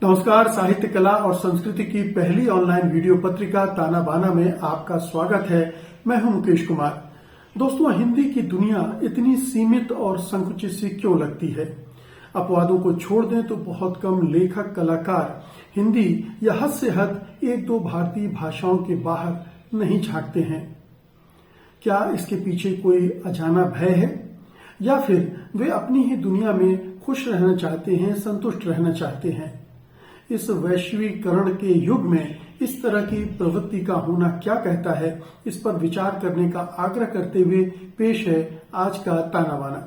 नमस्कार। साहित्य, कला और संस्कृति की पहली ऑनलाइन वीडियो पत्रिका ताना बाना में आपका स्वागत है। मैं हूं मुकेश कुमार। दोस्तों, हिंदी की दुनिया इतनी सीमित और संकुचित सी क्यों लगती है? अपवादों को छोड़ दें तो बहुत कम लेखक कलाकार हिंदी या हद से हद एक दो भारतीय भाषाओं के बाहर नहीं झांकते हैं। क्या इसके पीछे कोई अजाना भय है, या फिर वे अपनी ही दुनिया में खुश रहना चाहते हैं, संतुष्ट रहना चाहते हैं? इस वैश्वीकरण के युग में इस तरह की प्रवृत्ति का होना क्या कहता है, इस पर विचार करने का आग्रह करते हुए पेश है आज का ताना बाना।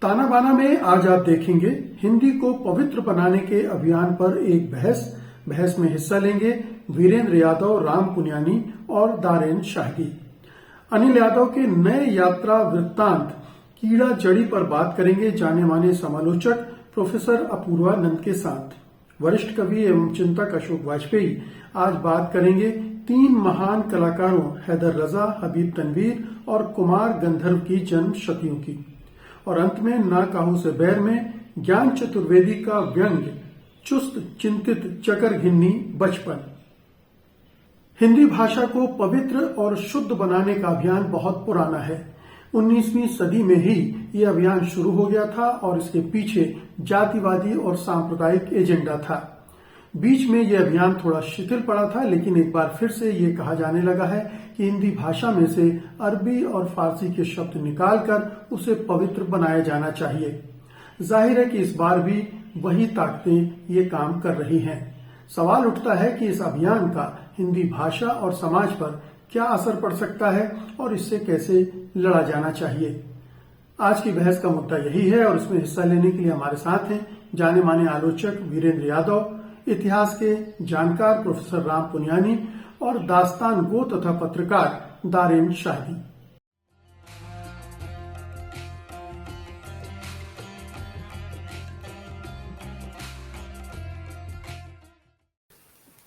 ताना बाना में आज आप देखेंगे हिंदी को पवित्र बनाने के अभियान पर एक बहस में हिस्सा लेंगे वीरेंद्र यादव, राम पुनियानी और दारेन शाहगी। अनिल यादव के नए यात्रा वृत्तांत कीड़ा जड़ी पर बात करेंगे जाने माने समालोचक प्रोफेसर अपूर्वा नंद के साथ। वरिष्ठ कवि एवं चिंतक अशोक वाजपेयी आज बात करेंगे तीन महान कलाकारों हैदर रजा, हबीब तनवीर और कुमार गंधर्व की जन्म शतियों की। और अंत में ना काहू से बैर में ज्ञान चतुर्वेदी का व्यंग्य, चुस्त चिंतित चकर घिन्नी बचपन। हिंदी भाषा को पवित्र और शुद्ध बनाने का अभियान बहुत पुराना है। 19वीं सदी में ही ये अभियान शुरू हो गया था और इसके पीछे जातिवादी और सांप्रदायिक एजेंडा था। बीच में यह अभियान थोड़ा शिथिल पड़ा था, लेकिन एक बार फिर से ये कहा जाने लगा है कि हिंदी भाषा में से अरबी और फारसी के शब्द निकालकर उसे पवित्र बनाया जाना चाहिए। जाहिर है कि इस बार भी वही ताकतें ये काम कर रही हैं। सवाल उठता है कि इस अभियान का हिंदी भाषा और समाज पर क्या असर पड़ सकता है और इससे कैसे लड़ा जाना चाहिए। आज की बहस का मुद्दा यही है और इसमें हिस्सा लेने के लिए हमारे साथ हैं जाने माने आलोचक वीरेंद्र यादव, इतिहास के जानकार प्रोफेसर राम पुनियानी और दास्तान गो तथा पत्रकार दारेन शाहगी।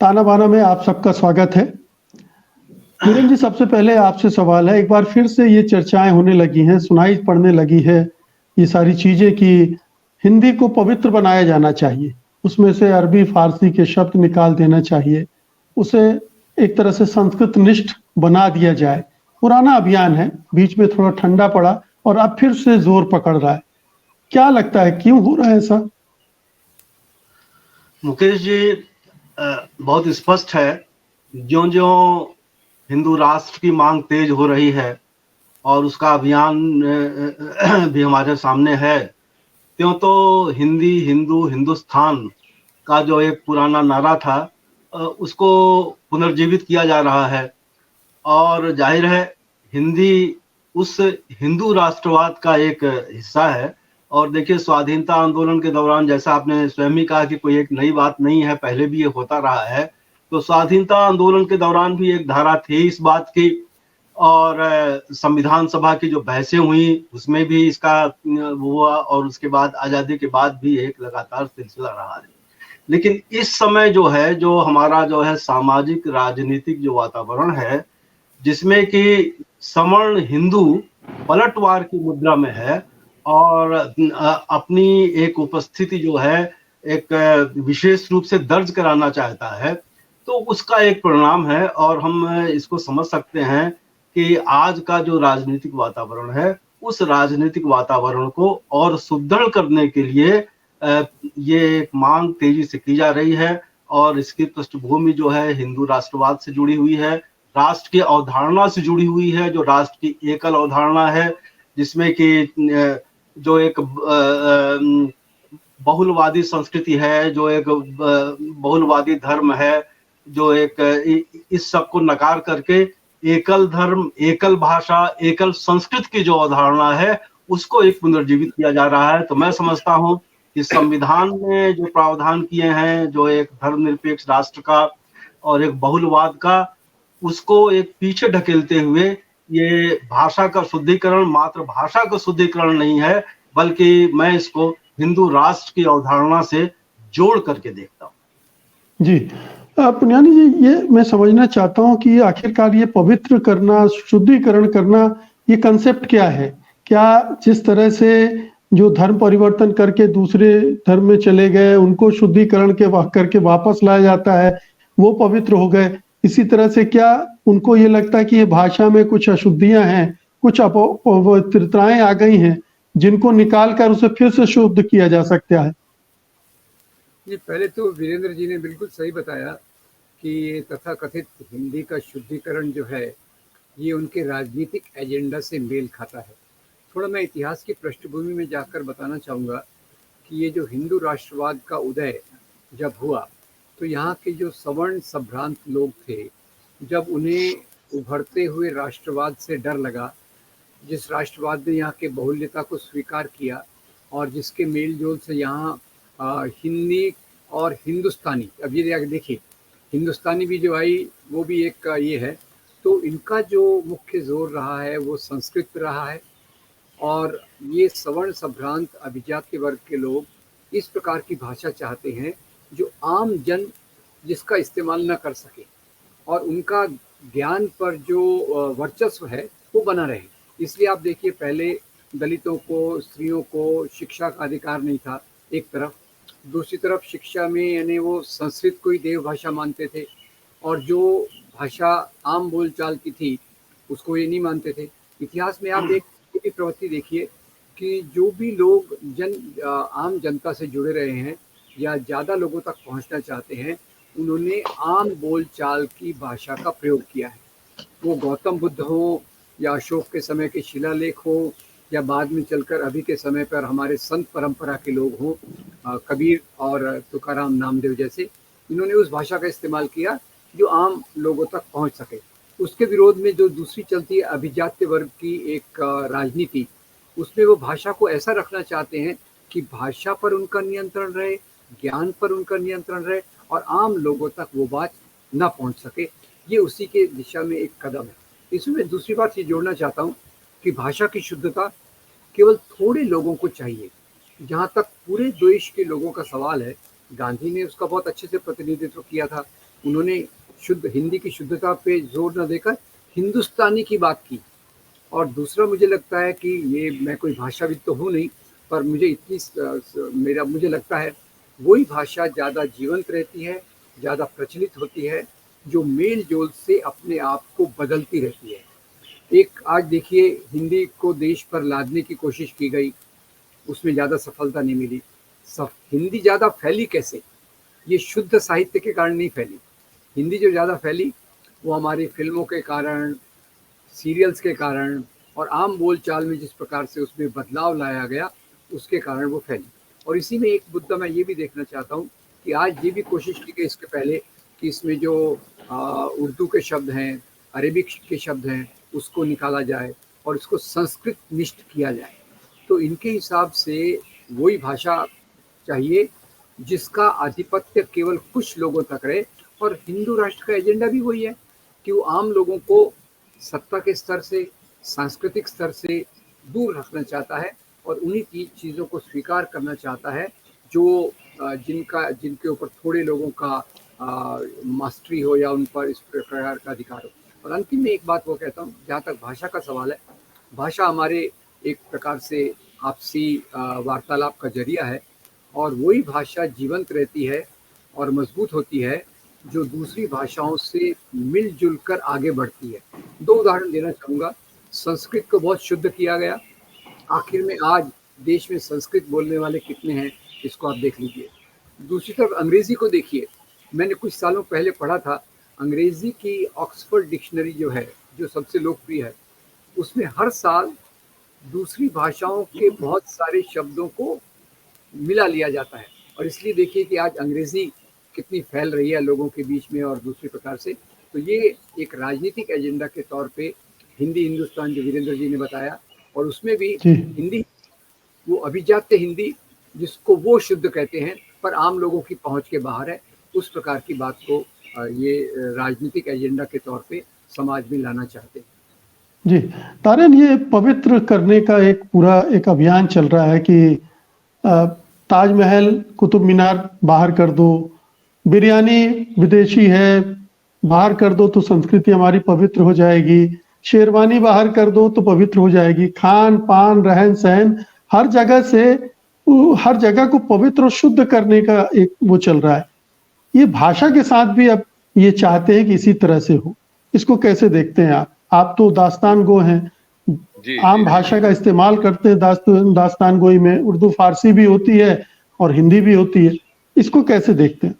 ताना बाना में आप सबका स्वागत है। वीरेंद्र जी, सबसे पहले आपसे सवाल है, एक बार फिर से ये चर्चाएं होने लगी हैं, सुनाई पड़ने लगी है ये सारी चीजें कि हिंदी को पवित्र बनाया जाना चाहिए, उसमें से अरबी फारसी के शब्द निकाल देना चाहिए, उसे एक तरह से संस्कृत निष्ठ बना दिया जाए। पुराना अभियान है, बीच में थोड़ा ठंडा पड़ा और अब फिर से जोर पकड़ रहा है। क्या लगता है क्यों हो रहा है ऐसा? मुकेश जी, बहुत स्पष्ट है, ज्यों-ज्यों हिंदू राष्ट्र की मांग तेज हो रही है और उसका अभियान भी हमारे सामने है, त्यों तो हिंदी, हिंदू, हिंदुस्तान का जो एक पुराना नारा था उसको पुनर्जीवित किया जा रहा है। और जाहिर है हिंदी उस हिंदू राष्ट्रवाद का एक हिस्सा है। और देखिए, स्वाधीनता आंदोलन के दौरान, जैसा आपने स्वयं ही कहा कि कोई एक नई बात नहीं है, पहले भी ये होता रहा है, तो स्वाधीनता आंदोलन के दौरान भी एक धारा थी इस बात की, और संविधान सभा की जो बहसें हुई उसमें भी इसका हुआ, और उसके बाद आजादी के बाद भी एक लगातार सिलसिला रहा है। लेकिन इस समय जो है, जो हमारा जो है सामाजिक राजनीतिक जो वातावरण है, जिसमें कि सवर्ण हिंदू पलटवार की मुद्रा में है और अपनी एक उपस्थिति जो है एक विशेष रूप से दर्ज कराना चाहता है, तो उसका एक परिणाम है। और हम इसको समझ सकते हैं कि आज का जो राजनीतिक वातावरण है, उस राजनीतिक वातावरण को और सुदृढ़ करने के लिए ये एक मांग तेजी से की जा रही है। और इसकी पृष्ठभूमि जो है हिंदू राष्ट्रवाद से जुड़ी हुई है, राष्ट्र की अवधारणा से जुड़ी हुई है, जो राष्ट्र की एकल अवधारणा है, जिसमें कि जो एक बहुलवादी संस्कृति है, जो एक बहुलवादी धर्म है, जो एक इस सब को नकार करके एकल धर्म, एकल भाषा, एकल संस्कृत की जो अवधारणा है, उसको एक पुनर्जीवित किया जा रहा है। तो मैं समझता हूँ कि संविधान में जो प्रावधान किए हैं, जो एक धर्मनिरपेक्ष राष्ट्र का और एक बहुलवाद का, उसको एक पीछे ढकेलते हुए ये भाषा का शुद्धिकरण मात्र भाषा का शुद्धिकरण नहीं है, बल्कि मैं इसको हिंदू राष्ट्र की अवधारणा से जोड़ करके देखता हूँ। जी पुनियानी जी, ये मैं समझना चाहता हूँ कि आखिरकार ये पवित्र करना, शुद्धिकरण करना, ये कंसेप्ट क्या है? क्या जिस तरह से जो धर्म परिवर्तन करके दूसरे धर्म में चले गए, उनको शुद्धिकरण करके वापस लाया जाता है, वो पवित्र हो गए। इसी तरह से क्या उनको ये लगता है कि ये भाषा में कुछ अशुद्धियां हैं, कुछ अपवित्रताएं आ गई हैं, जिनको निकाल कर उसे फिर से शुद्ध किया जा सकता है? जी, पहले तो वीरेंद्र जी ने बिल्कुल सही बताया कि ये तथाकथित हिंदी का शुद्धिकरण जो है, ये उनके राजनीतिक एजेंडा से मेल खाता है। थोड़ा मैं इतिहास की पृष्ठभूमि में जाकर बताना चाहूँगा कि ये जो हिंदू राष्ट्रवाद का उदय जब हुआ, तो यहाँ के जो सवर्ण संभ्रांत लोग थे, जब उन्हें उभरते हुए राष्ट्रवाद से डर लगा, जिस राष्ट्रवाद ने यहाँ के बहुल्यता को स्वीकार किया और जिसके मेल जोल से यहाँ हिंदी और हिंदुस्तानी, अब ये देखिए हिंदुस्तानी भी जो आई वो भी एक ये है, तो इनका जो मुख्य जोर रहा है वो संस्कृत पे रहा है। और ये सवर्ण संभ्रांत अभिजात्य वर्ग के लोग इस प्रकार की भाषा चाहते हैं जो आम जन जिसका इस्तेमाल न कर सके और उनका ज्ञान पर जो वर्चस्व है वो बना रहे। इसलिए आप देखिए, पहले दलितों को, स्त्रियों को शिक्षा का अधिकार नहीं था एक तरफ, दूसरी तरफ शिक्षा में यानी वो संस्कृत को ही देव भाषा मानते थे और जो भाषा आम बोलचाल की थी उसको ये नहीं मानते थे। इतिहास में आप एक प्रवृत्ति देखिए कि जो भी लोग आम जनता से जुड़े रहे हैं या ज़्यादा लोगों तक पहुंचना चाहते हैं, उन्होंने आम बोलचाल की भाषा का प्रयोग किया है। वो गौतम बुद्ध हो या अशोक के समय के शिलालेख हो या बाद में चलकर अभी के समय पर हमारे संत परंपरा के लोग हों, कबीर और तुकाराम नामदेव जैसे, इन्होंने उस भाषा का इस्तेमाल किया जो आम लोगों तक पहुंच सके। उसके विरोध में जो दूसरी चलती है अभिजात्य वर्ग की एक राजनीति, उसमें वो भाषा को ऐसा रखना चाहते हैं कि भाषा पर उनका नियंत्रण रहे, ज्ञान पर उनका नियंत्रण रहे और आम लोगों तक वो बात ना पहुंच सके। ये उसी के दिशा में एक कदम है। इसमें दूसरी बात ये जोड़ना चाहता हूँ कि भाषा की शुद्धता केवल थोड़े लोगों को चाहिए। जहाँ तक पूरे देश के लोगों का सवाल है, गांधी ने उसका बहुत अच्छे से प्रतिनिधित्व किया था। उन्होंने शुद्ध हिंदी की शुद्धता पे जोर न देकर हिंदुस्तानी की बात की। और दूसरा मुझे लगता है कि ये, मैं कोई भाषाविद तो हूँ नहीं, पर मुझे लगता है वही भाषा ज़्यादा जीवंत रहती है, ज़्यादा प्रचलित होती है, जो मेल जोल से अपने आप को बदलती रहती है। एक आज देखिए, हिंदी को देश पर लादने की कोशिश की गई, उसमें ज़्यादा सफलता नहीं मिली। हिंदी ज़्यादा फैली कैसे? ये शुद्ध साहित्य के कारण नहीं फैली। हिंदी जो ज़्यादा फैली वो हमारी फिल्मों के कारण, सीरियल्स के कारण और आम बोलचाल में जिस प्रकार से उसमें बदलाव लाया गया उसके कारण वो फैली। और इसी में एक मुद्दा मैं ये भी देखना चाहता हूँ कि आज ये भी कोशिश की गई इसके पहले कि इसमें जो उर्दू के शब्द हैं, अरेबिक के शब्द हैं, उसको निकाला जाए और इसको संस्कृत निष्ठ किया जाए। तो इनके हिसाब से वही भाषा चाहिए जिसका आधिपत्य केवल कुछ लोगों तक रहे। और हिंदू राष्ट्र का एजेंडा भी वही है कि वो आम लोगों को सत्ता के स्तर से, सांस्कृतिक स्तर से दूर रखना चाहता है और उन्हीं चीज़ों को स्वीकार करना चाहता है जो जिनके ऊपर थोड़े लोगों का मास्टरी हो या उन पर इस प्रकार का अधिकार हो। और अंतिम में एक बात वो कहता हूँ, जहाँ तक भाषा का सवाल है, भाषा हमारे एक प्रकार से आपसी वार्तालाप का जरिया है और वही भाषा जीवंत रहती है और मजबूत होती है जो दूसरी भाषाओं से मिलजुल कर आगे बढ़ती है। दो उदाहरण देना चाहूँगा। संस्कृत को बहुत शुद्ध किया गया, आखिर में आज देश में संस्कृत बोलने वाले कितने हैं इसको आप देख लीजिए। दूसरी तरफ अंग्रेज़ी को देखिए, मैंने कुछ सालों पहले पढ़ा था, अंग्रेज़ी की ऑक्सफोर्ड डिक्शनरी जो है, जो सबसे लोकप्रिय है, उसमें हर साल दूसरी भाषाओं के बहुत सारे शब्दों को मिला लिया जाता है। और इसलिए देखिए कि आज अंग्रेज़ी कितनी फैल रही है लोगों के बीच में और दूसरी प्रकार से। तो ये एक राजनीतिक एजेंडा के तौर पे हिंदी हिंदुस्तान जो वीरेंद्र जी ने बताया, और उसमें भी हिंदी वो अभिजात्य हिंदी जिसको वो शुद्ध कहते हैं पर आम लोगों की पहुंच के बाहर है, उस प्रकार की बात को ये राजनीतिक एजेंडा के तौर पे समाज में लाना चाहते हैं। जी तारिन, ये पवित्र करने का एक पूरा एक अभियान चल रहा है कि ताजमहल, कुतुब मीनार बाहर कर दो, बिरयानी विदेशी है बाहर कर दो तो संस्कृति हमारी पवित्र हो जाएगी, शेरवानी बाहर कर दो तो पवित्र हो जाएगी, खान पान रहन सहन हर जगह से हर जगह को पवित्र और शुद्ध करने का एक वो चल रहा है। ये भाषा के साथ भी अब ये चाहते हैं कि इसी तरह से हो। इसको कैसे देखते हैं आप? आप तो दास्तान गो हैं, आम भाषा का इस्तेमाल करते हैं दास्तान गोई में। उर्दू फारसी भी होती है और हिंदी भी होती है, इसको कैसे देखते हैं?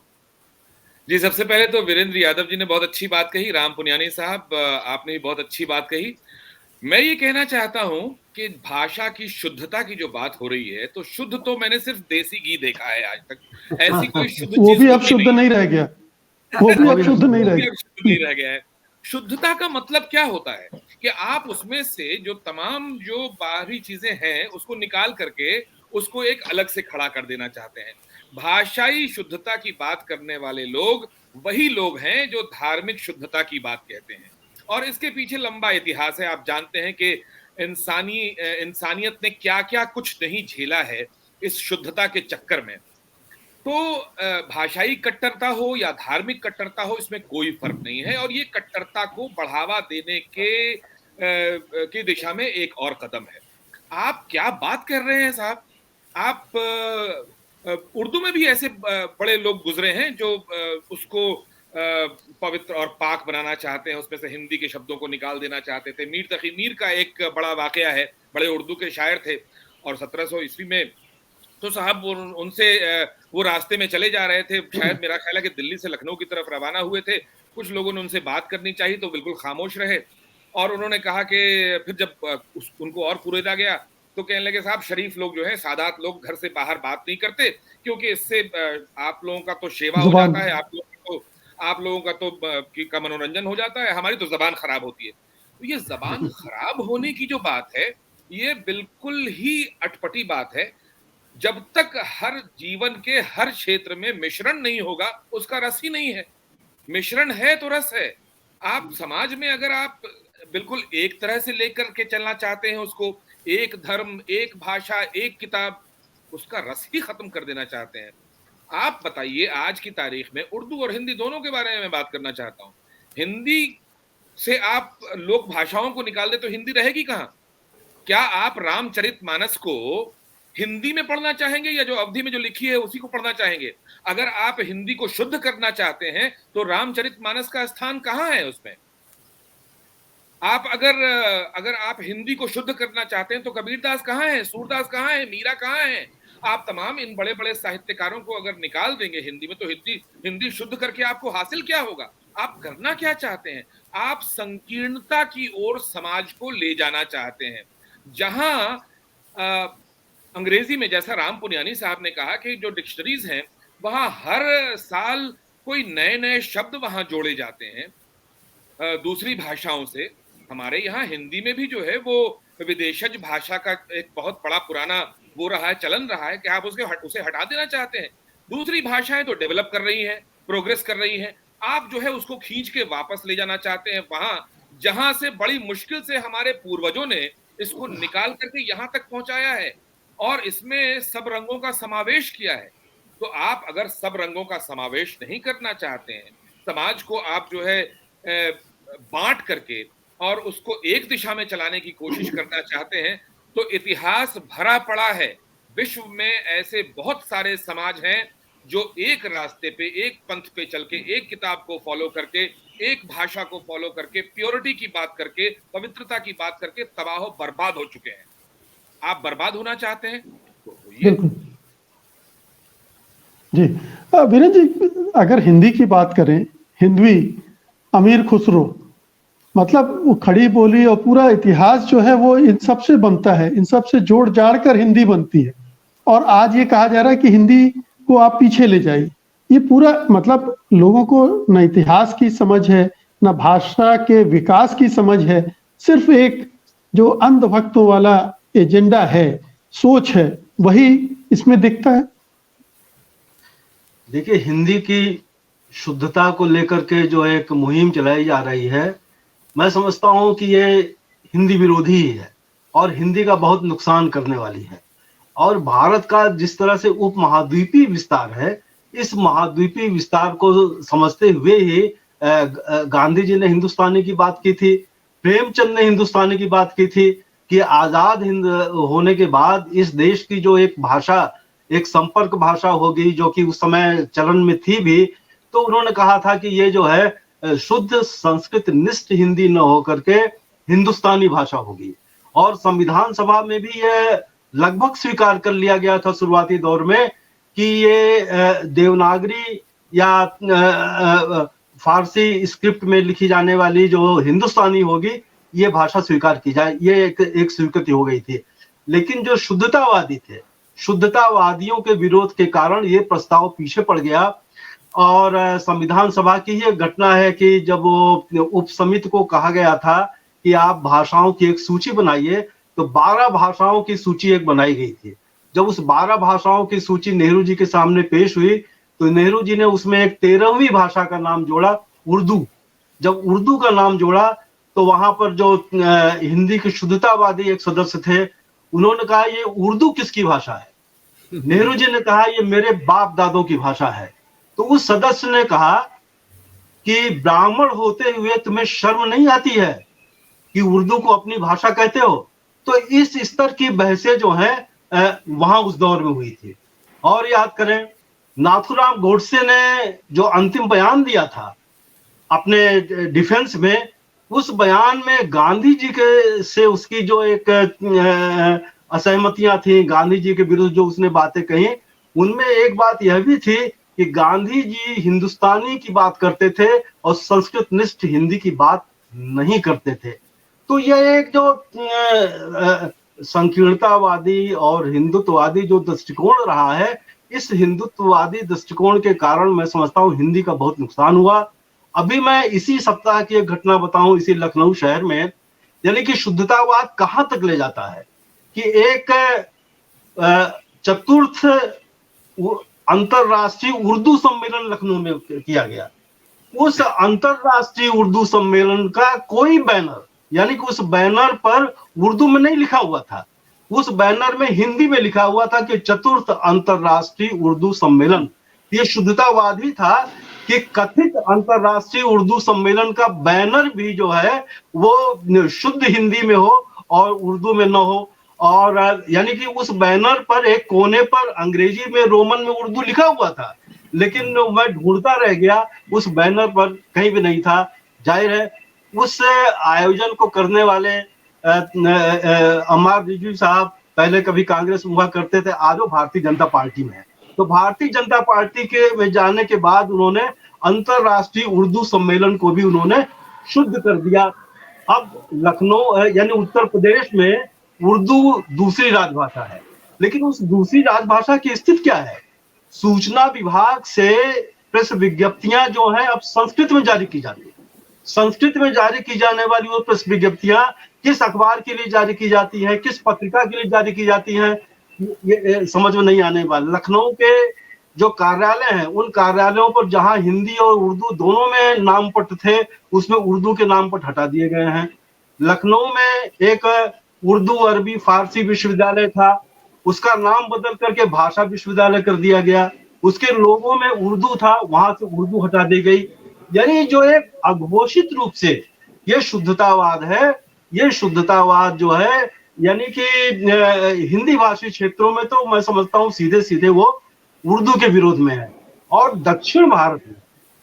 जी, सबसे पहले तो वीरेंद्र यादव जी ने बहुत अच्छी बात कही, राम पुनियानी साहब आपने भी बहुत अच्छी बात कही। मैं ये कहना चाहता हूं कि भाषा की शुद्धता की जो बात हो रही है, तो शुद्ध तो मैंने सिर्फ देसी घी देखा है आज तक, ऐसी कोई शुद्ध वो चीज भी अब शुद्ध नहीं रह गया, वो भी अब शुद्ध नहीं रह गया। शुद्ध नहीं रह गया है। शुद्धता का मतलब क्या होता है कि आप उसमें से जो तमाम जो बाहरी चीजें हैं उसको निकाल करके उसको एक अलग से खड़ा कर देना चाहते हैं। भाषाई शुद्धता की बात करने वाले लोग वही लोग हैं जो धार्मिक शुद्धता की बात कहते हैं, और इसके पीछे लंबा इतिहास है। आप जानते हैं कि इंसानियत ने क्या क्या कुछ नहीं झेला है इस शुद्धता के चक्कर में। तो भाषाई कट्टरता हो या धार्मिक कट्टरता हो, इसमें कोई फर्क नहीं है, और ये कट्टरता को बढ़ावा देने की दिशा में एक और कदम है। आप क्या बात कर रहे हैं साहब? आप उर्दू में भी ऐसे बड़े लोग गुजरे हैं जो उसको पवित्र और पाक बनाना चाहते हैं, उसमें से हिंदी के शब्दों को निकाल देना चाहते थे। मीर तकी मीर का एक बड़ा वाकया है, बड़े उर्दू के शायर थे, और 1700 ईस्वी में तो साहब उनसे वो रास्ते में चले जा रहे थे, शायद मेरा ख्याल है कि दिल्ली से लखनऊ की तरफ रवाना हुए थे। कुछ लोगों ने उनसे बात करनी चाहिए तो बिल्कुल खामोश रहे, और उन्होंने कहा कि फिर जब उनको और पूरेदा गया तो कहने लगे, साहब शरीफ लोग जो है, सादात लोग घर से बाहर बात नहीं करते, क्योंकि इससे आप लोगों का तो सेवा हो जाता है, आप लोगों का तो का मनोरंजन हो जाता है, हमारी तो जबान खराब होती है। तो ये जबान खराब होने की जो बात है, ये बिल्कुल ही अटपटी बात है। जब तक हर जीवन के हर क्षेत्र में मिश्रण नहीं होगा, उसका रस ही नहीं है। मिश्रण है तो रस है। आप समाज में अगर आप बिल्कुल एक तरह से लेकर के चलना चाहते हैं उसको, एक धर्म, एक भाषा, एक किताब, उसका रस ही खत्म कर देना चाहते हैं। आप बताइए, आज की तारीख में उर्दू और हिंदी दोनों के बारे में मैं बात करना चाहता हूं। हिंदी से आप लोक भाषाओं को निकाल दे तो हिंदी रहेगी कहां? क्या आप रामचरितमानस को हिंदी में पढ़ना चाहेंगे, या जो अवधि में जो लिखी है उसी को पढ़ना चाहेंगे? अगर आप हिंदी को शुद्ध करना चाहते हैं तो रामचरितमानस का स्थान कहां है उसमें? आप अगर आप हिंदी को शुद्ध करना चाहते हैं तो कबीरदास कहां है, सूरदास कहां है, मीरा कहां है? आप तमाम इन बड़े बड़े साहित्यकारों को अगर निकाल देंगे हिंदी में, तो हिंदी शुद्ध करके आपको हासिल क्या होगा? आप करना क्या चाहते हैं? आप संकीर्णता की ओर समाज को ले जाना चाहते हैं, जहां अंग्रेजी में, जैसा राम पुनियानी साहब ने कहा कि जो डिक्शनरीज हैं वहां हर साल कोई नए नए शब्द वहां जोड़े जाते हैं दूसरी भाषाओं से। हमारे यहाँ हिंदी में भी जो है वो विदेशज भाषा का एक बहुत बड़ा पुराना वो रहा है, चलन रहा है कि आप उसे हटा देना चाहते हैं। दूसरी भाषाएं तो डेवलप कर रही हैं, प्रोग्रेस कर रही हैं, आप जो है उसको खींच के वापस ले जाना चाहते हैं वहां जहां से बड़ी मुश्किल से हमारे पूर्वजों ने इसको निकाल करके यहां तक पहुंचाया है, और इसमें सब रंगों का समावेश किया है। तो आप अगर सब रंगों का समावेश नहीं करना चाहते हैं, समाज को आप जो है बांट करके और उसको एक दिशा में चलाने की कोशिश करना चाहते हैं, तो इतिहास भरा पड़ा है। विश्व में ऐसे बहुत सारे समाज हैं जो एक रास्ते पे, एक पंथ पे चल के, एक किताब को फॉलो करके, एक भाषा को फॉलो करके, प्योरिटी की बात करके, पवित्रता की बात करके तबाह बर्बाद हो चुके हैं। आप बर्बाद होना चाहते हैं तो बिल्कुल जी। वीरेंद्र जी, अगर हिंदी की बात करें, हिंदवी, अमीर खुसरो, मतलब वो खड़ी बोली और पूरा इतिहास जो है वो इन सब से बनता है, इन सब से जोड़ जाड़ कर हिंदी बनती है। और आज ये कहा जा रहा है कि हिंदी को आप पीछे ले जाइए। ये पूरा मतलब लोगों को न इतिहास की समझ है, न भाषा के विकास की समझ है, सिर्फ एक जो अंधभक्तों वाला एजेंडा है, सोच है, वही इसमें दिखता है। देखिए, हिंदी की शुद्धता को लेकर के जो एक मुहिम चलाई जा रही है, मैं समझता हूं कि ये हिंदी विरोधी ही है और हिंदी का बहुत नुकसान करने वाली है। और भारत का जिस तरह से उपमहाद्वीपीय विस्तार है, इस महाद्वीपीय विस्तार को समझते हुए ही गांधी जी ने हिंदुस्तानी की बात की थी, प्रेमचंद ने हिंदुस्तानी की बात की थी कि आजाद हिंद होने के बाद इस देश की जो एक भाषा, एक संपर्क भाषा होगी, जो कि उस समय चलन में थी भी, तो उन्होंने कहा था कि ये जो है शुद्ध संस्कृत निष्ठ हिंदी न होकर के हिंदुस्तानी भाषा होगी। और संविधान सभा में भी ये लगभग स्वीकार कर लिया गया था शुरुआती दौर में कि ये देवनागरी या फारसी स्क्रिप्ट में लिखी जाने वाली जो हिंदुस्तानी होगी, ये भाषा स्वीकार की जाए, ये एक स्वीकृति हो गई थी। लेकिन जो शुद्धतावादी थे, शुद्धतावादियों के विरोध के कारण ये प्रस्ताव पीछे पड़ गया। और संविधान सभा की ही एक घटना है कि जब वो उप समिति को कहा गया था कि आप भाषाओं की एक सूची बनाइए, तो 12 भाषाओं की सूची एक बनाई गई थी। जब उस 12 भाषाओं की सूची नेहरू जी के सामने पेश हुई, तो नेहरू जी ने उसमें एक 13वीं भाषा का नाम जोड़ा, उर्दू। जब उर्दू का नाम जोड़ा तो वहां पर जो हिंदी के शुद्धतावादी एक सदस्य थे, उन्होंने कहा ये उर्दू किसकी भाषा है? नेहरू जी ने कहा ये मेरे बाप दादों की भाषा है। तो उस सदस्य ने कहा कि ब्राह्मण होते हुए तुम्हें शर्म नहीं आती है कि उर्दू को अपनी भाषा कहते हो? तो इस स्तर की बहसें जो है वहां उस दौर में हुई थी। और याद करें, नाथूराम गोडसे ने जो अंतिम बयान दिया था अपने डिफेंस में, उस बयान में गांधी जी के से उसकी जो एक असहमतियां थी, गांधी जी के विरुद्ध जो उसने बातें कही, उनमें एक बात यह भी थी कि गांधी जी हिंदुस्तानी की बात करते थे और संस्कृत निष्ठ हिंदी की बात नहीं करते थे। तो यह एक जो संकीर्णतावादी और हिंदुत्ववादी जो दृष्टिकोण रहा है, इस हिंदुत्ववादी दृष्टिकोण के कारण मैं समझता हूँ हिंदी का बहुत नुकसान हुआ। अभी मैं इसी सप्ताह की एक घटना बताऊं, इसी लखनऊ शहर में, यानी कि शुद्धतावाद कहां तक ले जाता है कि एक चतुर्थ अंतरराष्ट्रीय उर्दू सम्मेलन लखनऊ में किया गया। उस अंतरराष्ट्रीय उर्दू सम्मेलन का कोई बैनर, यानी कि उस बैनर पर उर्दू में नहीं लिखा हुआ था, उस बैनर में हिंदी में लिखा हुआ था कि चतुर्थ अंतरराष्ट्रीय उर्दू सम्मेलन। ये शुद्धतावाद ही था कि कथित अंतरराष्ट्रीय उर्दू सम्मेलन का बैनर भी जो है वो शुद्ध हिंदी में हो और उर्दू में न हो। और यानी कि उस बैनर पर एक कोने पर अंग्रेजी में रोमन में उर्दू लिखा हुआ था, लेकिन मैं ढूंढता रह गया, उस बैनर पर कहीं भी नहीं था। जाहिर है उस आयोजन को करने वाले अमर रिजवी साहब पहले कभी कांग्रेस में हुआ करते थे, आज वो भारतीय जनता पार्टी में है। तो भारतीय जनता पार्टी के में जाने के बाद उन्होंने अंतरराष्ट्रीय उर्दू सम्मेलन को भी उन्होंने शुद्ध कर दिया। अब लखनऊ यानी उत्तर प्रदेश में उर्दू दूसरी राजभाषा है, लेकिन उस दूसरी राजभाषा की स्थिति क्या है? सूचना विभाग से प्रेस विज्ञप्तियां जो है अब संस्कृत में जारी की जाती है। संस्कृत में जारी की जाने वाली वो प्रेस विज्ञप्तियां किस अखबार के लिए जारी की जाती है, किस पत्रिका के लिए जारी की जाती है, ये समझ में नहीं आने वाला। लखनऊ के जो कार्यालय हैं, उन कार्यालयों पर जहां हिंदी और उर्दू दोनों में नामपट थे, उसमें उर्दू के नामपट हटा दिए गए हैं। लखनऊ में एक उर्दू अरबी फारसी विश्वविद्यालय था, उसका नाम बदल करके भाषा विश्वविद्यालय कर दिया गया। उसके लोगों में उर्दू था, वहां से उर्दू हटा दी गई। यानी जो एक अघोषित रूप से ये शुद्धतावाद है, ये शुद्धतावाद जो है यानी कि हिंदी भाषी क्षेत्रों में तो मैं समझता हूँ सीधे सीधे वो उर्दू के विरोध में है। और दक्षिण भारत में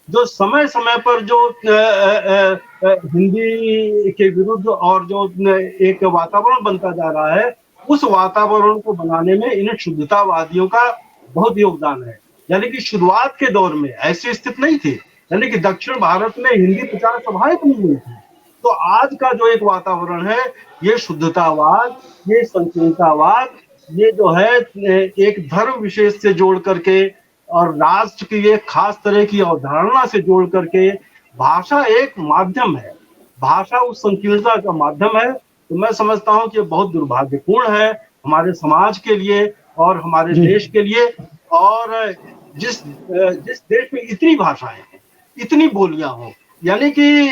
जो समय समय पर जो हिंदी के विरुद्ध और जो एक वातावरण बनता जा रहा है, उस वातावरण को बनाने में इन शुद्धतावादियों का बहुत योगदान है। यानी कि शुरुआत के दौर में ऐसी स्थिति नहीं थी, यानी कि दक्षिण भारत में हिंदी प्रचार सभाएं नहीं हुई थी। तो आज का जो एक वातावरण है, ये शुद्धतावाद, ये संकीर्णतावाद, ये जो है एक धर्म विशेष से जोड़ करके और राष्ट्र की एक खास तरह की अवधारणा से जोड़ करके, भाषा एक माध्यम है, भाषा उस संकीर्णता का माध्यम है। तो मैं समझता हूँ कि बहुत दुर्भाग्यपूर्ण है हमारे समाज के लिए और हमारे देश के लिए। और जिस देश में इतनी भाषाएं हैं, इतनी बोलियां हो, यानी कि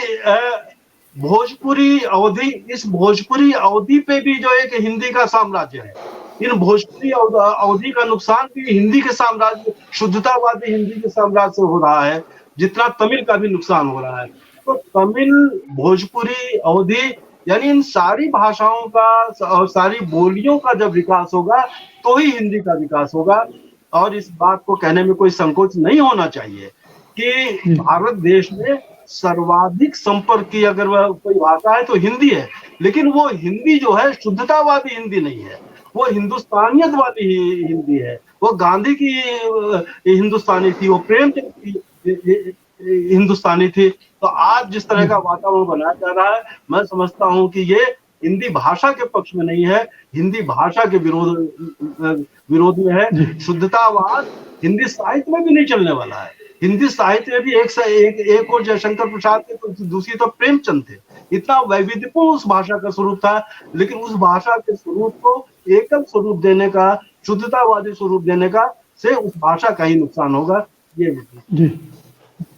भोजपुरी अवधि, इस भोजपुरी अवधि पे भी जो एक हिंदी का साम्राज्य है, इन भोजपुरी अवधि का नुकसान भी हिंदी के साम्राज्य, शुद्धतावादी हिंदी के साम्राज्य से हो रहा है, जितना तमिल का भी नुकसान हो रहा है। तो तमिल, भोजपुरी अवधि यानी इन सारी भाषाओं का और सारी बोलियों का जब विकास होगा तो ही हिंदी का विकास होगा। और इस बात को कहने में कोई संकोच नहीं होना चाहिए कि भारत देश में सर्वाधिक संपर्क की अगर वह कोई भाषा है तो हिंदी है, लेकिन वो हिंदी जो है शुद्धतावादी हिंदी नहीं है, वो हिंदुस्तानियत वाली ही हिंदी है। वो गांधी की हिंदुस्तानी थी, वो प्रेमचंद की हिंदुस्तानी थी। तो आज जिस तरह का वातावरण बनाया जा रहा है, मैं समझता हूं कि ये हिंदी भाषा के पक्ष में नहीं है, हिंदी भाषा के विरोध में है। शुद्धतावाद हिंदी साहित्य में भी नहीं चलने वाला है। हिंदी साहित्य में भी एक और जयशंकर प्रसाद थे तो दूसरी तरफ प्रेमचंद थे। इतना वैविध्यपूर्ण उस भाषा का स्वरूप था, लेकिन उस भाषा के स्वरूप को एकल स्वरूप देने का, शुद्धतावादी स्वरूप देने का से उस भाषा का ही नुकसान होगा। ये जी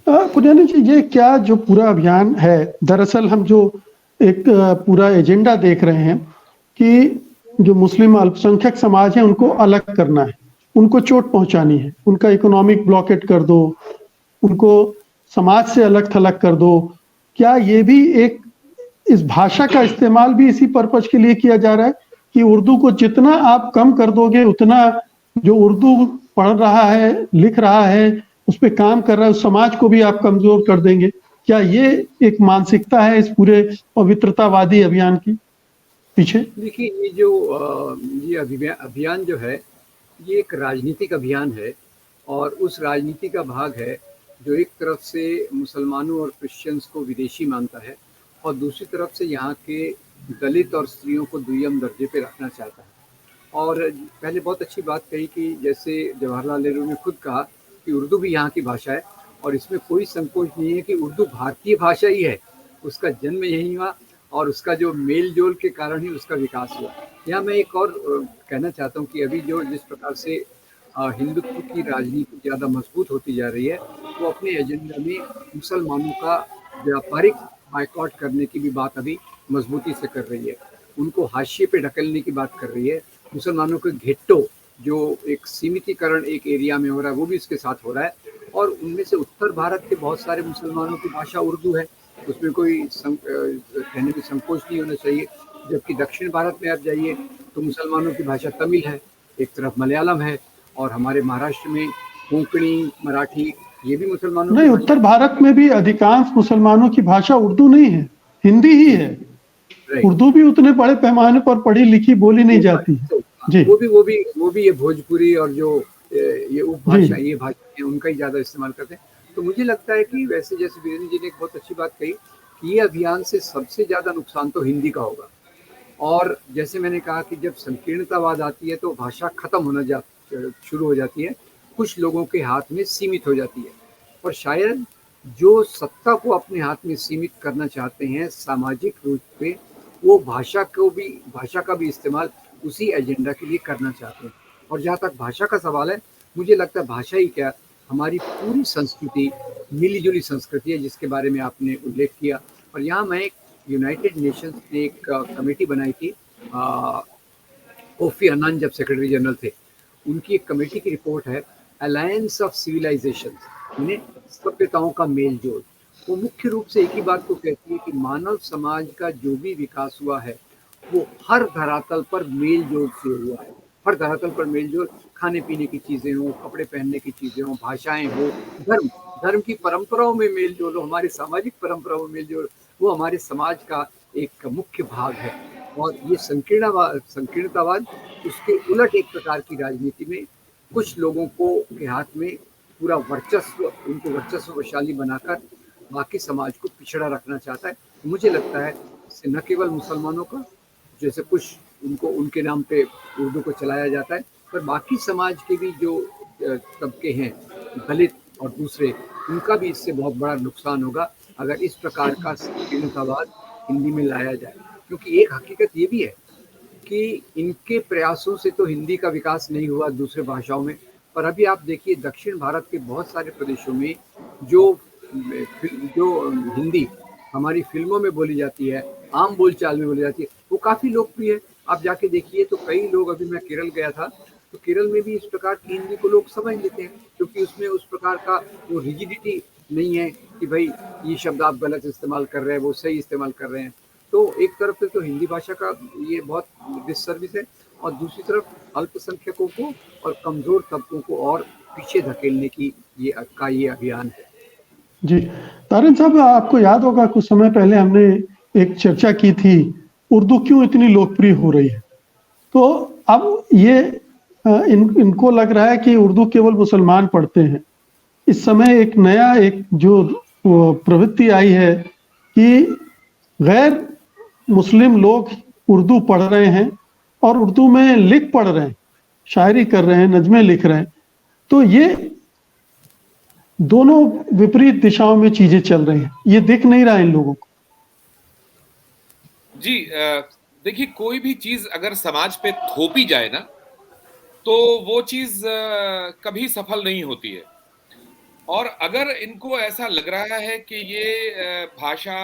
पुजानी जी, ये क्या जो पूरा अभियान है, दरअसल हम जो एक पूरा एजेंडा देख रहे हैं कि जो मुस्लिम अल्पसंख्यक समाज है उनको अलग करना है, उनको चोट पहुंचानी है, उनका इकोनॉमिक ब्लॉकेट कर दो, उनको समाज से अलग थलग कर दो। क्या ये भी एक इस भाषा का इस्तेमाल भी इसी पर्पज के लिए किया जा रहा है कि उर्दू को जितना आप कम कर दोगे उतना जो उर्दू पढ़ रहा है, लिख रहा है, उस पर काम कर रहा है, उस समाज को भी आप कमजोर कर देंगे? क्या ये एक मानसिकता है इस पूरे पवित्रतावादी अभियान की पीछे? देखिए, ये अभियान जो है ये एक राजनीतिक अभियान है, और उस राजनीति का भाग है जो एक तरफ से मुसलमानों और क्रिश्चियंस को विदेशी मानता है, और दूसरी तरफ से यहाँ के दलित और स्त्रियों को दुय्यम दर्जे पे रखना चाहता है। और पहले बहुत अच्छी बात कही कि जैसे जवाहरलाल नेहरू ने खुद कहा कि उर्दू भी यहाँ की भाषा है, और इसमें कोई संकोच नहीं है कि उर्दू भारतीय भाषा ही है, उसका जन्म यही हुआ और उसका जो मेल जोल के कारण ही उसका विकास हुआ। यहाँ मैं एक और कहना चाहता हूँ कि अभी जो जिस प्रकार से हिंदुत्व की राजनीति ज़्यादा मजबूत होती जा रही है, वो अपने एजेंडा में मुसलमानों का व्यापारिक बाइकआउट करने की भी बात अभी मजबूती से कर रही है, उनको हाशिए पे ढकेलने की बात कर रही है। मुसलमानों के घेट्टो जो एक सीमितीकरण एक एरिया में हो रहा है वो भी इसके साथ हो रहा है, और उनमें से उत्तर भारत के बहुत सारे मुसलमानों की भाषा उर्दू है, उसमें कोई कहने में संकोच नहीं होना चाहिए। जबकि दक्षिण भारत में आप जाइए तो मुसलमानों की भाषा तमिल है, एक तरफ मलयालम है, और हमारे महाराष्ट्र में कोंकणी, मराठी, ये भी मुसलमानों नहीं, उत्तर भारत में भी अधिकांश मुसलमानों की भाषा उर्दू नहीं है, हिंदी ही है। उर्दू भी उतने बड़े पैमाने पर पढ़ी लिखी बोली नहीं जाती जी। वो भी ये भोजपुरी और जो ये उपभाषा, ये भाषा उनका ही ज्यादा इस्तेमाल करते हैं। तो मुझे लगता है कि वैसे जैसे वीरेंद्र जी ने एक बहुत अच्छी बात कही कि ये अभियान से सबसे ज्यादा नुकसान तो हिंदी का होगा, और जैसे मैंने कहा कि जब संकीर्णतावाद आती है तो भाषा खत्म होना शुरू हो जाती है, कुछ लोगों के हाथ में सीमित हो जाती है, और शायद जो सत्ता को अपने हाथ में सीमित करना चाहते हैं सामाजिक रूप पे, वो भाषा का भी इस्तेमाल उसी एजेंडा के लिए करना चाहते हैं। और जहाँ तक भाषा का सवाल है, मुझे लगता है भाषा ही क्या, हमारी पूरी संस्कृति मिली जुली संस्कृति है जिसके बारे में आपने उल्लेख किया। और यहाँ मैं एक यूनाइटेड नेशंस ने एक कमेटी बनाई थी, कोफी अन्नान जब सेक्रेटरी जनरल थे, उनकी एक कमेटी की रिपोर्ट है अलायंस ऑफ सिविलाइजेशन, यानी सभ्यताओं का मेल जोल। वो मुख्य रूप से एक ही बात को कहती है कि मानव समाज का जो भी विकास हुआ है वो हर धरातल पर मेल जोल से हुआ है, हर धरातल पर मेल जोल, खाने पीने की चीज़ें हो, कपड़े पहनने की चीज़ें हो, भाषाएं हो, धर्म की परंपराओं में मेल जोल हो, हमारी सामाजिक परंपराओं में मेल जोल, वो हमारे समाज का एक मुख्य भाग है। और ये संकीर्णतावाद उसके उलट एक प्रकार की राजनीति में कुछ लोगों के हाथ में पूरा वर्चस्व, उनको वर्चस्वशाली बनाकर बाकी समाज को पिछड़ा रखना चाहता है। मुझे लगता है इससे न केवल मुसलमानों का, जैसे कुछ उनके नाम पे उर्दू को चलाया जाता है, पर बाकी समाज के भी जो तबके हैं, दलित और दूसरे, उनका भी इससे बहुत बड़ा नुकसान होगा अगर इस प्रकार का संकीर्णतावाद हिंदी में लाया जाए। क्योंकि एक हकीकत ये भी है कि इनके प्रयासों से तो हिंदी का विकास नहीं हुआ दूसरे भाषाओं में, पर अभी आप देखिए दक्षिण भारत के बहुत सारे प्रदेशों में जो हिंदी हमारी फिल्मों में बोली जाती है, आम बोलचाल में बोली जाती है, वो काफ़ी लोकप्रिय है। आप जाके देखिए तो कई लोग, अभी मैं केरल गया था तो केरल में भी इस प्रकार की हिंदी को लोग समझ लेते हैं, क्योंकि उसमें उस प्रकार का वो रिजिडिटी नहीं है कि भाई ये शब्द आप गलत इस्तेमाल कर रहे हैं, वो सही इस्तेमाल कर रहे हैं। तो तो एक तरफ से तो हिंदी भाषा का ये बहुत डिससर्विस है, और दूसरी तरफ अल्पसंख्यकों को और कमजोर तबकों को और पीछे धकेलने की ये अभियान है। जी तारिन साहब, आपको याद होगा कुछ समय पहले हमने एक चर्चा की थी उर्दू क्यों इतनी लोकप्रिय हो रही है। तो अब ये इनको लग रहा है कि उर्दू केवल मुसलमान पढ़ते हैं। इस समय एक नया जो प्रवृत्ति आई है कि गैर मुस्लिम लोग उर्दू पढ़ रहे हैं और उर्दू में लिख पढ़ रहे हैं, शायरी कर रहे हैं, नज़में लिख रहे हैं। तो ये दोनों विपरीत दिशाओं में चीजें चल रही हैं, ये दिख नहीं रहा इन लोगों को। जी देखिए, कोई भी चीज अगर समाज पे थोपी जाए ना, तो वो चीज कभी सफल नहीं होती है। और अगर इनको ऐसा लग रहा है कि ये भाषा,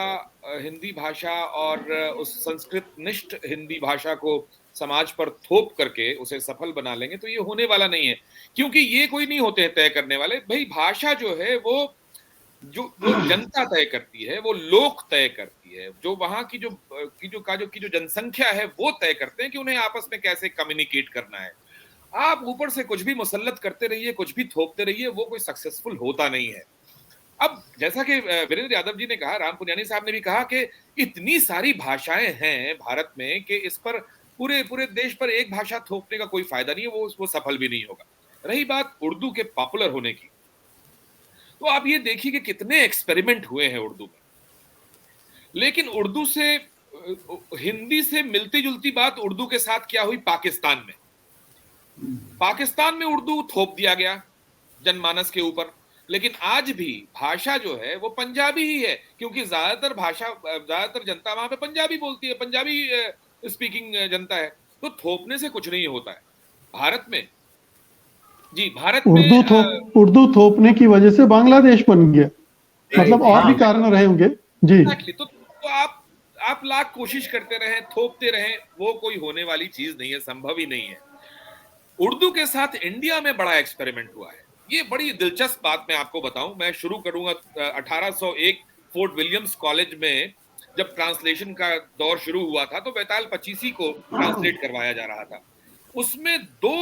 हिंदी भाषा और उस संस्कृत निष्ठ हिंदी भाषा को समाज पर थोप करके उसे सफल बना लेंगे, तो ये होने वाला नहीं है। क्योंकि ये कोई नहीं होते हैं तय करने वाले भाई। भाषा जो है वो जो जनता तय करती है, वो लोग तय करती है, जो वहां की जो जनसंख्या है वो तय करते हैं कि उन्हें आपस में कैसे कम्युनिकेट करना है। आप ऊपर से कुछ भी मुसल्लत करते रहिए, कुछ भी थोपते रहिए, वो कोई सक्सेसफुल होता नहीं है। अब जैसा कि वीरेंद्र यादव जी ने कहा, राम पुनियानी साहब ने भी कहा कि इतनी सारी भाषाएं हैं भारत में कि इस पर पूरे देश पर एक भाषा थोपने का कोई फायदा नहीं है, वो सफल भी नहीं होगा। रही बात उर्दू के पॉपुलर होने की, तो आप ये देखिए कि कितने एक्सपेरिमेंट हुए हैं उर्दू में। लेकिन उर्दू से हिंदी से मिलती जुलती बात उर्दू के साथ क्या हुई पाकिस्तान में। पाकिस्तान में उर्दू थोप दिया गया जनमानस के ऊपर, लेकिन आज भी भाषा जो है वो पंजाबी ही है, क्योंकि ज्यादातर जनता वहां पे पंजाबी बोलती है, पंजाबी स्पीकिंग जनता है। तो थोपने से कुछ नहीं होता है भारत में। जी, भारत में उर्दू थोपने की वजह से बांग्लादेश बन गया, मतलब और भी कारण रहे होंगे। जी तो आप लाख कोशिश करते रहें, थोपते रहें, वो कोई होने वाली चीज नहीं है, संभव ही नहीं है। उर्दू के साथ इंडिया में बड़ा एक्सपेरिमेंट हुआ है। ये बड़ी दिलचस्प बात मैं आपको बताऊं। मैं शुरू करूंगा 1801 फोर्ट विलियम्स कॉलेज में जब ट्रांसलेशन का दौर शुरू हुआ था, तो बैताल पचीसी को ट्रांसलेट करवाया जा रहा था। उसमें दो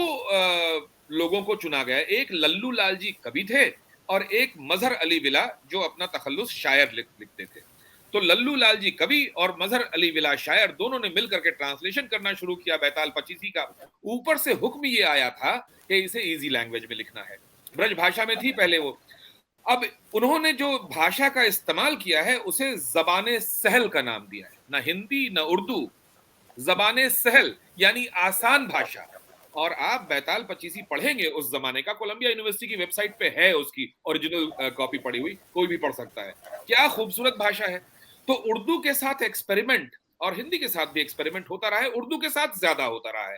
लोगों को चुना गया। एक लल्लू लाल जी कवि थे और एक मजहर अली विला, जो अपना तखल्लुस शायर लिखते थे। तो लल्लू लाल जी कवि और मजहर अली विला शायर, दोनों ने मिलकर के ट्रांसलेशन करना शुरू किया बैताल पचीसी का। ऊपर से हुक्म ये आया था कि इसे इजी लैंग्वेज में लिखना है, ब्रज भाषा में थी पहले वो। अब उन्होंने जो भाषा का इस्तेमाल किया है उसे ज़बाने सहल का नाम दिया है, ना हिंदी ना उर्दू, ज़बाने सहल यानी आसान भाषा। और आप बैताल पचीसी पढ़ेंगे उस जमाने का, कोलंबिया यूनिवर्सिटी की वेबसाइट पे है उसकी ओरिजिनल कॉपी पड़ी हुई, कोई भी पढ़ सकता है। क्या खूबसूरत भाषा है। तो उर्दू के साथ एक्सपेरिमेंट, और हिंदी के साथ भी एक्सपेरिमेंट होता रहा है, उर्दू के साथ ज्यादा होता रहा है।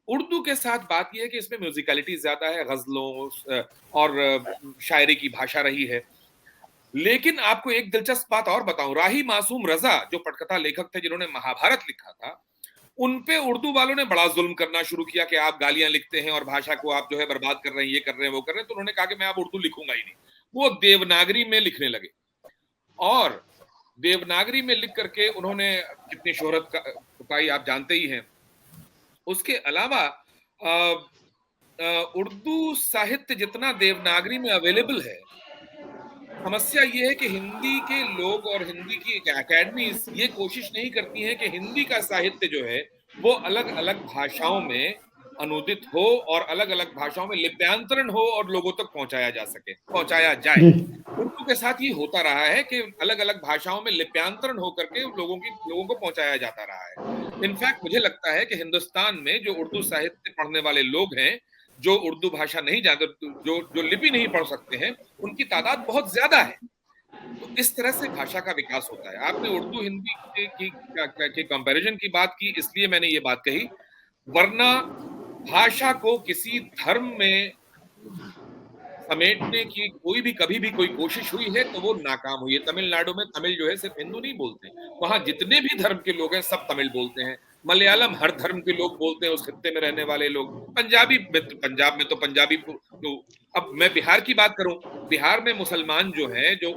उर्दू के साथ बात यह है कि इसमें म्यूजिकलिटी ज्यादा है, गजलों और शायरी की भाषा रही है। लेकिन आपको एक दिलचस्प बात और बताऊं, राही मासूम रजा जो पटकथा लेखक थे जिन्होंने महाभारत लिखा था, उनपे उर्दू वालों ने बड़ा जुल्म करना शुरू किया कि आप गालियां लिखते हैं और भाषा को आप जो है बर्बाद कर रहे हैं, ये कर रहे हैं, वो कर रहे हैं। तो उन्होंने कहा कि मैं अब उर्दू लिखूंगा ही नहीं। वो देवनागरी में लिखने लगे और देवनागरी में लिख करके उन्होंने कितनी शोहरत पाई आप जानते ही हैं। उसके अलावा उर्दू साहित्य जितना देवनागरी में अवेलेबल है, समस्या ये है कि हिंदी के लोग और हिंदी की एकेडमीज ये कोशिश नहीं करती हैं कि हिंदी का साहित्य जो है वो अलग अलग भाषाओं में अनुदित हो और अलग अलग भाषाओं में लिप्यांतरण हो और लोगों तक पहुंचाया जाए। उर्दू के साथ ये होता रहा है कि अलग अलग भाषाओं में लिप्यांतरण होकर के लोगों को पहुंचाया जाता रहा है। इनफैक्ट मुझे लगता है कि हिंदुस्तान में जो उर्दू साहित्य पढ़ने वाले लोग हैं, जो उर्दू भाषा नहीं जानते, जो लिपि नहीं पढ़ सकते हैं, उनकी तादाद बहुत ज्यादा है। तो इस तरह से भाषा का विकास होता है। आपने उर्दू हिंदी की कंपैरिजन की बात की, इसलिए मैंने ये बात कही, वरना भाषा को किसी धर्म में समेटने की कभी भी कोई कोशिश हुई है तो वो नाकाम हुई है। तमिलनाडु में तमिल जो है सिर्फ हिंदू नहीं बोलते, वहां जितने भी धर्म के लोग हैं सब तमिल बोलते हैं। मलयालम हर धर्म के लोग बोलते हैं, उस खित्ते में रहने वाले लोग। पंजाब में तो पंजाबी। तो अब मैं बिहार की बात करूं, बिहार में मुसलमान जो हैं, जो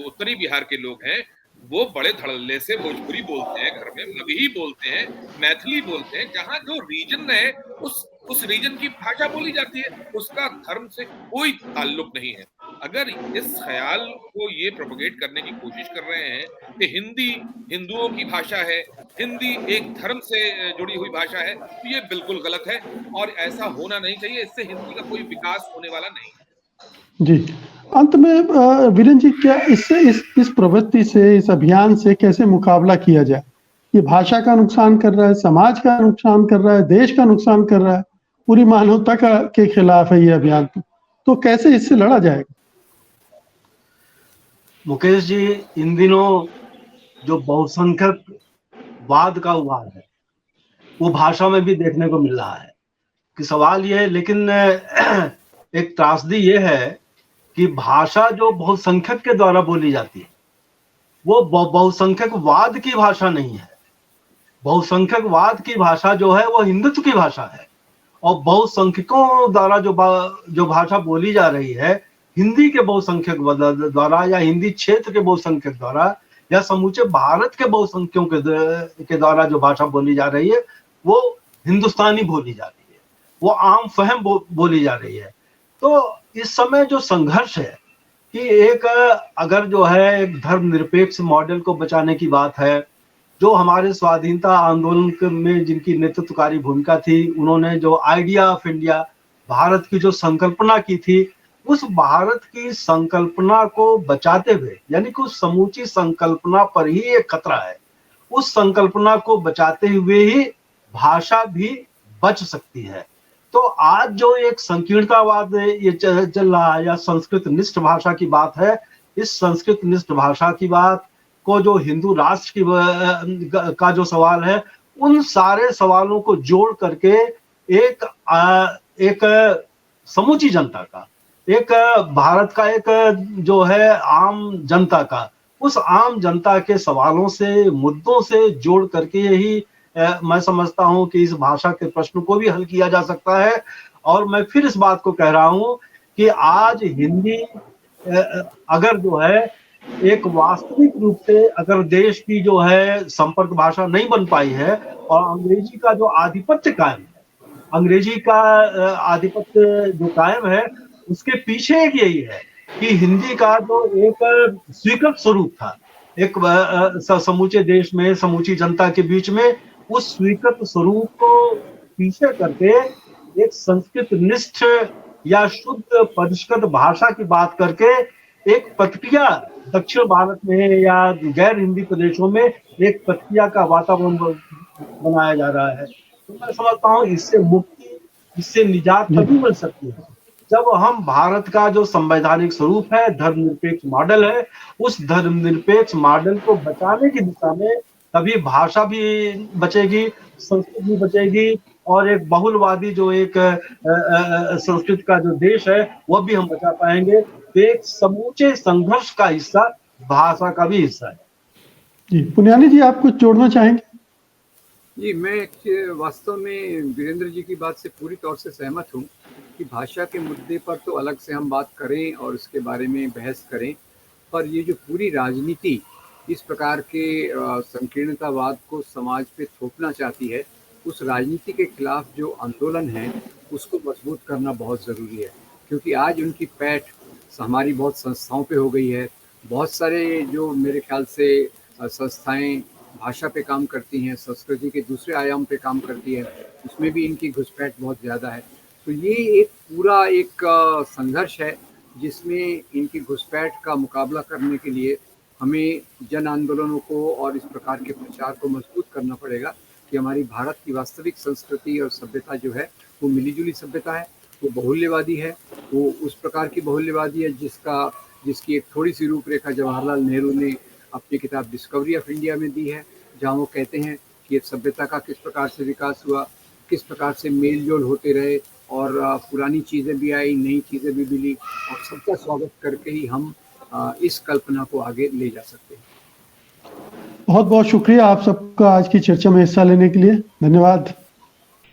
उत्तरी बिहार के लोग हैं, वो बड़े धड़ल्ले से भोजपुरी बोलते हैं, घर में मगही बोलते हैं, मैथिली बोलते हैं। जहां जो रीजन है उस रीजन की भाषा बोली जाती है, उसका धर्म से कोई ताल्लुक नहीं है। अगर इस ख्याल को ये प्रोपगेट करने की कोशिश कर रहे हैं कि हिंदी हिंदुओं की भाषा है, हिंदी एक धर्म से जुड़ी हुई भाषा है, तो ये बिल्कुल गलत है और ऐसा होना नहीं चाहिए। इससे हिंदी का कोई विकास होने वाला नहीं है। जी, अंत में वीरेंद्र जी, क्या इससे इस प्रवृत्ति से, इस अभियान से कैसे मुकाबला किया जाए? ये भाषा का नुकसान कर रहा है, समाज का नुकसान कर रहा है, देश का नुकसान कर रहा है, पूरी मानवता के खिलाफ है ये अभियान। तो कैसे इससे लड़ा जाएगा? मुकेश जी, इन दिनों जो बहुसंख्यक वाद का उभार है वो भाषा में भी देखने को मिल रहा है। कि सवाल ये है, लेकिन एक त्रासदी ये है कि भाषा जो बहुसंख्यक के द्वारा बोली जाती है वो बहुसंख्यक वाद की भाषा नहीं है। बहुसंख्यक वाद की भाषा जो है वो हिंदुत्व की भाषा है, और बहुसंख्यकों द्वारा जो भाषा बोली जा रही है हिंदी के बहुसंख्यक द्वारा, या हिंदी क्षेत्र के बहुसंख्यक द्वारा, या समूचे भारत के बहुसंख्यकों के द्वारा जो भाषा बोली जा रही है वो हिंदुस्तानी बोली जा रही है, वो आम फहम बोली जा रही है। तो इस समय जो संघर्ष है कि एक अगर जो है एक धर्मनिरपेक्ष मॉडल को बचाने की बात है, जो हमारे स्वाधीनता आंदोलन में जिनकी नेतृत्वकारी भूमिका थी, उन्होंने जो आइडिया ऑफ इंडिया, भारत की जो संकल्पना की थी, उस भारत की संकल्पना को बचाते हुए, यानी कि उस समूची संकल्पना पर ही एक खतरा है, उस संकल्पना को बचाते हुए ही भाषा भी बच सकती है। तो आज जो एक संकीर्णतावाद ये चल रहा है, या संस्कृत निष्ठ भाषा की बात है, इस संस्कृत निष्ठ भाषा की बात को जो हिंदू राष्ट्र की का जो सवाल है, उन सारे सवालों को जोड़ करके एक समूची जनता का, एक भारत का, एक जो है आम जनता का, उस आम जनता के सवालों से, मुद्दों से जोड़ करके ही मैं समझता हूं कि इस भाषा के प्रश्न को भी हल किया जा सकता है। और मैं फिर इस बात को कह रहा हूं कि आज हिंदी अगर जो है एक वास्तविक रूप से अगर देश की जो है संपर्क भाषा नहीं बन पाई है, और अंग्रेजी का जो आधिपत्य कायम है, अंग्रेजी का आधिपत्य जो कायम है, उसके पीछे एक यही है कि हिंदी का जो एक स्वीकृत स्वरूप था, एक समूचे देश में, समूची जनता के बीच में, उस स्वीकृत स्वरूप को पीछे करके एक संस्कृत निष्ठ या शुद्ध परिष्कृत भाषा की बात करके एक प्रक्रिया दक्षिण भारत में या गैर हिंदी प्रदेशों में एक प्रक्रिया का वातावरण बनाया जा रहा है। तो मैं समझता हूँ इससे मुक्ति, इससे निजात तभी मिल सकती है जब हम भारत का जो संवैधानिक स्वरूप है, धर्मनिरपेक्ष मॉडल है, उस धर्मनिरपेक्ष मॉडल को बचाने की दिशा में तभी भाषा भी बचेगी, संस्कृति भी बचेगी, और एक बहुलवादी जो एक संस्कृति का जो देश है वह भी हम बचा पाएंगे। तो एक समूचे संघर्ष का हिस्सा भाषा का भी हिस्सा है। जी, पुनियानी जी, आप कुछ जोड़ना चाहेंगे? जी, मैं वास्तव में वीरेंद्र जी की बात से पूरी तौर से सहमत हूँ कि भाषा के मुद्दे पर तो अलग से हम बात करें और उसके बारे में बहस करें, पर ये जो पूरी राजनीति इस प्रकार के संकीर्णतावाद को समाज पे थोपना चाहती है, उस राजनीति के खिलाफ जो आंदोलन है उसको मजबूत करना बहुत ज़रूरी है। क्योंकि आज उनकी पैठ हमारी बहुत संस्थाओं पे हो गई है। बहुत सारे जो मेरे ख्याल से संस्थाएं भाषा पे काम करती हैं, संस्कृति के दूसरे आयाम पे काम करती है, उसमें भी इनकी घुसपैठ बहुत ज़्यादा है। तो ये एक पूरा एक संघर्ष है जिसमें इनकी घुसपैठ का मुकाबला करने के लिए हमें जन आंदोलनों को और इस प्रकार के प्रचार को मजबूत करना पड़ेगा कि हमारी भारत की वास्तविक संस्कृति और सभ्यता जो है वो मिलीजुली सभ्यता है, वो बहुल्यवादी है, वो उस प्रकार की बहुल्यवादी है जिसकी एक थोड़ी सी रूपरेखा जवाहरलाल नेहरू ने अपनी किताब डिस्कवरी ऑफ इंडिया में दी है, जहाँ वो कहते हैं कि ये सभ्यता का किस प्रकार से विकास हुआ, किस प्रकार से मेल जोल होते रहे, और पुरानी चीज़ें भी आई, नई चीज़ें भी मिली, और सबका स्वागत करके ही हम इस कल्पना को आगे ले जा सकते हैं। बहुत बहुत शुक्रिया आप सबका आज की चर्चा में हिस्सा लेने के लिए, धन्यवाद।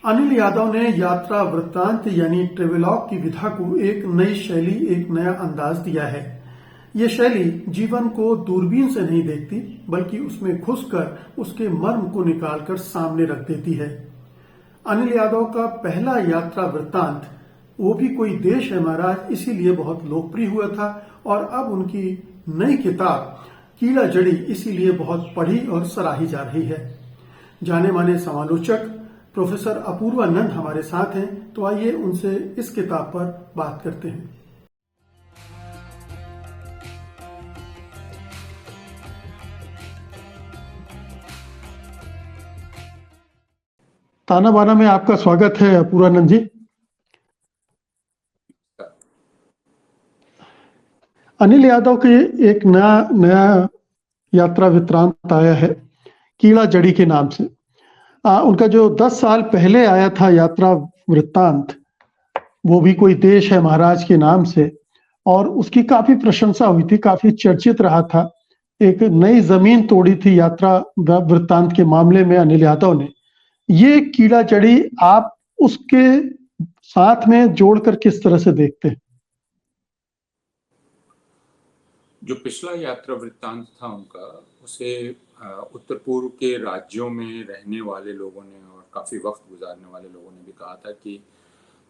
अनिल यादव ने यात्रा वृत्तांत यानी ट्रेवलॉग की विधा को एक नई शैली, एक नया अंदाज दिया है। ये शैली जीवन को दूरबीन से नहीं देखती, बल्कि उसमें घुसकर उसके मर्म को निकालकर सामने रख देती है। अनिल यादव का पहला यात्रा वृत्तांत वो भी कोई देश है महाराज इसीलिए बहुत लोकप्रिय हुआ था, और अब उनकी नई किताब कीड़ा जड़ी इसीलिए बहुत पढ़ी और सराही जा रही है। जाने माने समालोचक प्रोफेसर अपूर्वा नंद हमारे साथ हैं, तो आइए उनसे इस किताब पर बात करते हैं। ताना बाना में आपका स्वागत है अपूर्वा नंद जी। अनिल यादव के एक नया यात्रा वृत्तांत आया है कीड़ा जड़ी के नाम से। उनका जो 10 साल पहले आया था यात्रा वृत्तांत, वो भी कोई देश है महाराज के नाम से, और उसकी काफी प्रशंसा हुई थी, काफी चर्चित रहा था। एक नई जमीन तोड़ी थी यात्रा वृत्तांत के मामले में अनिल यादव ने। ये कीड़ा जड़ी आप उसके साथ में जोड़कर किस तरह से देखते हैं? जो पिछला यात्रा वृत्तांत था उनका, उसे उत्तर पूर्व के राज्यों में रहने वाले लोगों ने और काफ़ी वक्त गुजारने वाले लोगों ने भी कहा था कि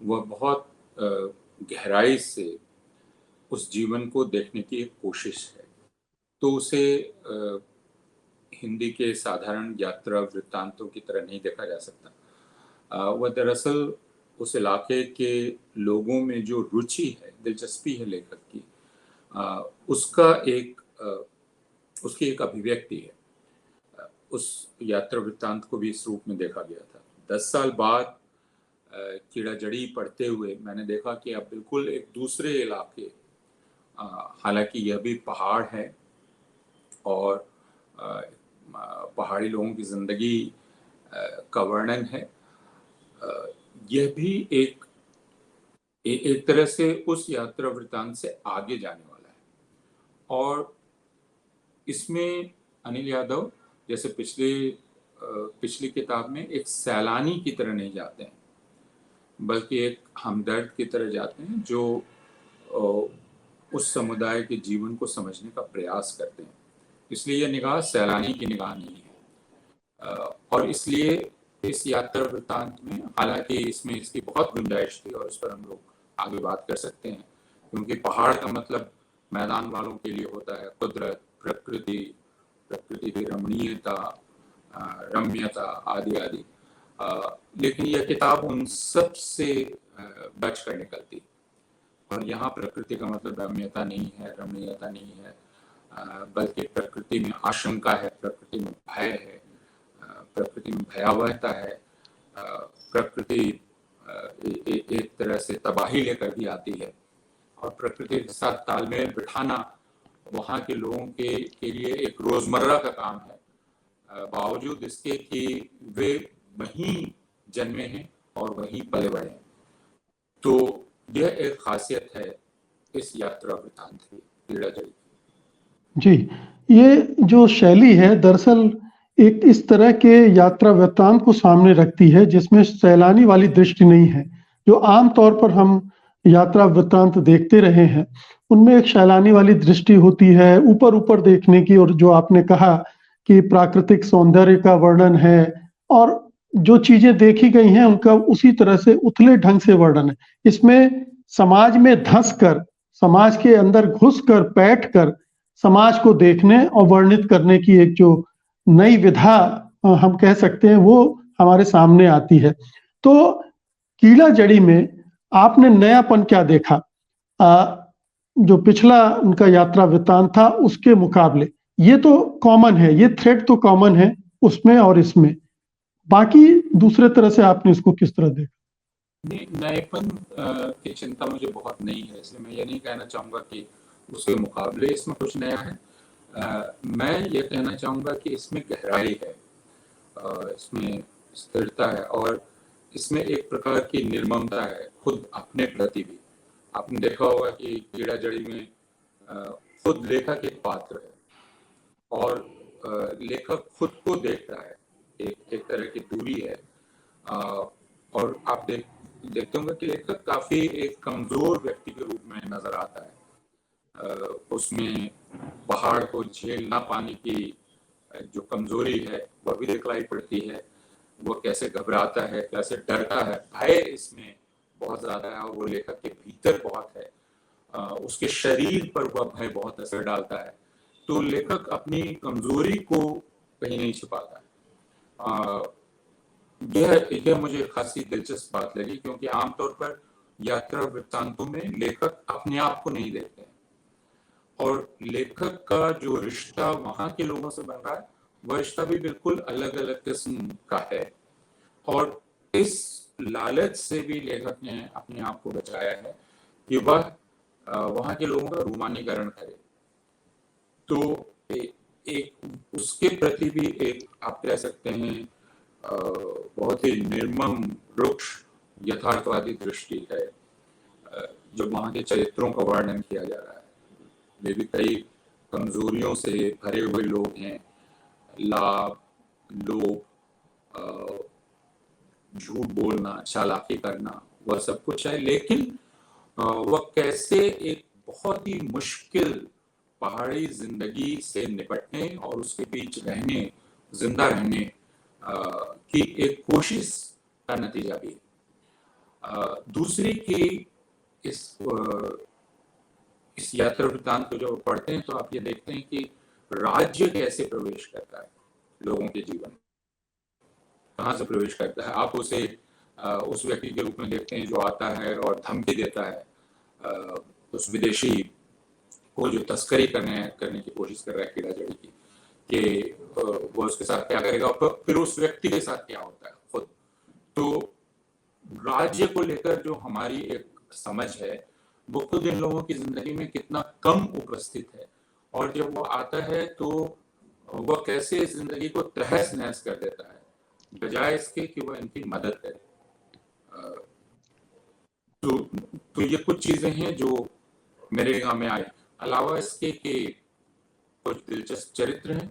वह बहुत गहराई से उस जीवन को देखने की एक कोशिश है। तो उसे हिंदी के साधारण यात्रा वृत्तांतों की तरह नहीं देखा जा सकता। वह दरअसल उस इलाके के लोगों में जो रुचि है, दिलचस्पी है लेखक की, उसकी एक अभिव्यक्ति है। उस यात्रा वृत्तांत को भी इस रूप में देखा गया था। 10 साल बाद कीड़ा जड़ी पढ़ते हुए मैंने देखा कि अब बिल्कुल एक दूसरे इलाके, हालांकि यह भी पहाड़ है और पहाड़ी लोगों की जिंदगी का वर्णन है, यह भी एक तरह से उस यात्रा वृत्तांत से आगे जाने वाला है। और इसमें अनिल यादव जैसे पिछली किताब में एक सैलानी की तरह नहीं जाते हैं, बल्कि एक हमदर्द की तरह जाते हैं जो उस समुदाय के जीवन को समझने का प्रयास करते हैं। इसलिए यह निगाह सैलानी की निगाह नहीं है। और इसलिए इस यात्रा वृत्तांत में, हालांकि इसमें इसकी बहुत गुंजाइश थी और उस पर हम लोग आगे बात कर सकते हैं, क्योंकि पहाड़ का मतलब मैदान वालों के लिए होता है कुदरत, प्रकृति की रमणीयता, रम्यता आदि आदि। लेकिन यह किताब उन सब से बच कर निकलती, और यहाँ प्रकृति का मतलब रम्यता नहीं है, रमणीयता नहीं है, बल्कि प्रकृति में आशंका है, प्रकृति में भय है, प्रकृति में भयावहता है। प्रकृति एक तरह से तबाही लेकर भी आती है, और प्रकृति के साथ तालमेल बिठाना वहाँ के लोगों के लिए एक रोजमर्रा का काम है, बावजूद इसके कि वे वहीं जन्मे हैं और वहीं पले बड़े हैं। तो यह एक खासियत है इस यात्रा वृत्तांत की, कीड़ा जड़ी। जी, ये जो शैली है दरअसल एक इस तरह के यात्रा वृत्तांत को सामने रखती है जिसमें सैलानी वाली दृष्टि नहीं है। जो आम तौर पर हम यात्रा वृत्तांत देखते रहे हैं उनमें एक सैलानी वाली दृष्टि होती है, ऊपर ऊपर देखने की, और जो आपने कहा कि प्राकृतिक सौंदर्य का वर्णन है और जो चीजें देखी गई हैं उनका उसी तरह से उथले ढंग से वर्णन है। इसमें समाज में धंस कर, समाज के अंदर घुस कर, बैठ कर समाज को देखने और वर्णित करने की एक जो नई विधा हम कह सकते हैं वो हमारे सामने आती है। तो कीड़ा जड़ी में आपने नयापन क्या देखा जो पिछला उनका यात्रा वृत्तांत था उसके मुकाबले? ये तो कॉमन है, ये थ्रेड तो कॉमन है उसमें और इसमें, बाकी दूसरे तरह से आपने इसको किस तरह देखा? नएपन की चिंता मुझे बहुत नहीं है, इसलिए मैं ये नहीं कहना चाहूँगा कि उसके मुकाबले इसमें कुछ नया है। मैं ये कहना चाहूँगा कि इसमें गहराई है, इसमें स्थिरता है, और इसमें एक प्रकार की निर्ममता है खुद अपने प्रति भी। आपने देखा होगा कि कीड़ा जड़ी में खुद लेखक एक पात्र है और लेखक खुद को देख रहा है, एक तरह की दूरी है। और आप देखते होंगे कि लेखक काफी एक कमजोर व्यक्ति के रूप में नजर आता है, उसमें पहाड़ को झेल ना पाने की जो कमजोरी है वह भी दिखलाई पड़ती है। वो कैसे घबराता है, कैसे डरता है, भय इसमें बहुत ज्यादा है और वो लेखक के भीतर बहुत है। उसके शरीर पर वह भय बहुत असर डालता है। तो लेखक अपनी कमजोरी को कहीं नहीं छिपाता है। यह मुझे खासी दिलचस्प बात लगी, क्योंकि आमतौर पर यात्रा वृत्तांतों में लेखक अपने आप को नहीं देखते हैं और लेखक का जो रिश्ता वहां के लोगों से बन रहा है वह रिश्ता भी बिल्कुल अलग अलग किस्म का है। और इस लालच से भी लेखक ने अपने आप को बचाया है कि वह वहां के लोगों का रोमानीकरण करे। तो एक उसके प्रति भी एक आप कह सकते हैं बहुत ही निर्मम रुक्ष यथार्थवादी दृष्टि है। जो वहां के चरित्रों का वर्णन किया जा रहा है वे भी कई कमजोरियों से भरे हुए लोग हैं। लाभ, लोभ, झूठ बोलना, चालाकी करना, वह सब कुछ है। लेकिन वह कैसे एक बहुत ही मुश्किल पहाड़ी जिंदगी से निपटने और उसके बीच रहने, जिंदा रहने की एक कोशिश का नतीजा भी। दूसरी की इस यात्रा वृत्तांत को जब पढ़ते हैं तो आप ये देखते हैं कि राज्य कैसे प्रवेश करता है लोगों के जीवन में, कहाँ से प्रवेश करता है। आप उसे उस व्यक्ति के रूप में देखते हैं जो आता है और धमकी देता है उस विदेशी को जो तस्करी करने की कोशिश कर रहा है कीड़ा जड़ी की, कि वो उसके साथ क्या करेगा, फिर उस व्यक्ति के साथ क्या होता है खुद। तो राज्य को लेकर जो हमारी एक समझ है वो खुद इन लोगों की जिंदगी में कितना कम उपस्थित है, और जब वो आता है तो वह कैसे इस जिंदगी को तहस नहस कर देता है बजाय इसके कि वह इनकी मदद करे। तो ये कुछ चीजें हैं जो मेरे यहाँ में आई। अलावा इसके कि कुछ दिलचस्प चरित्र हैं,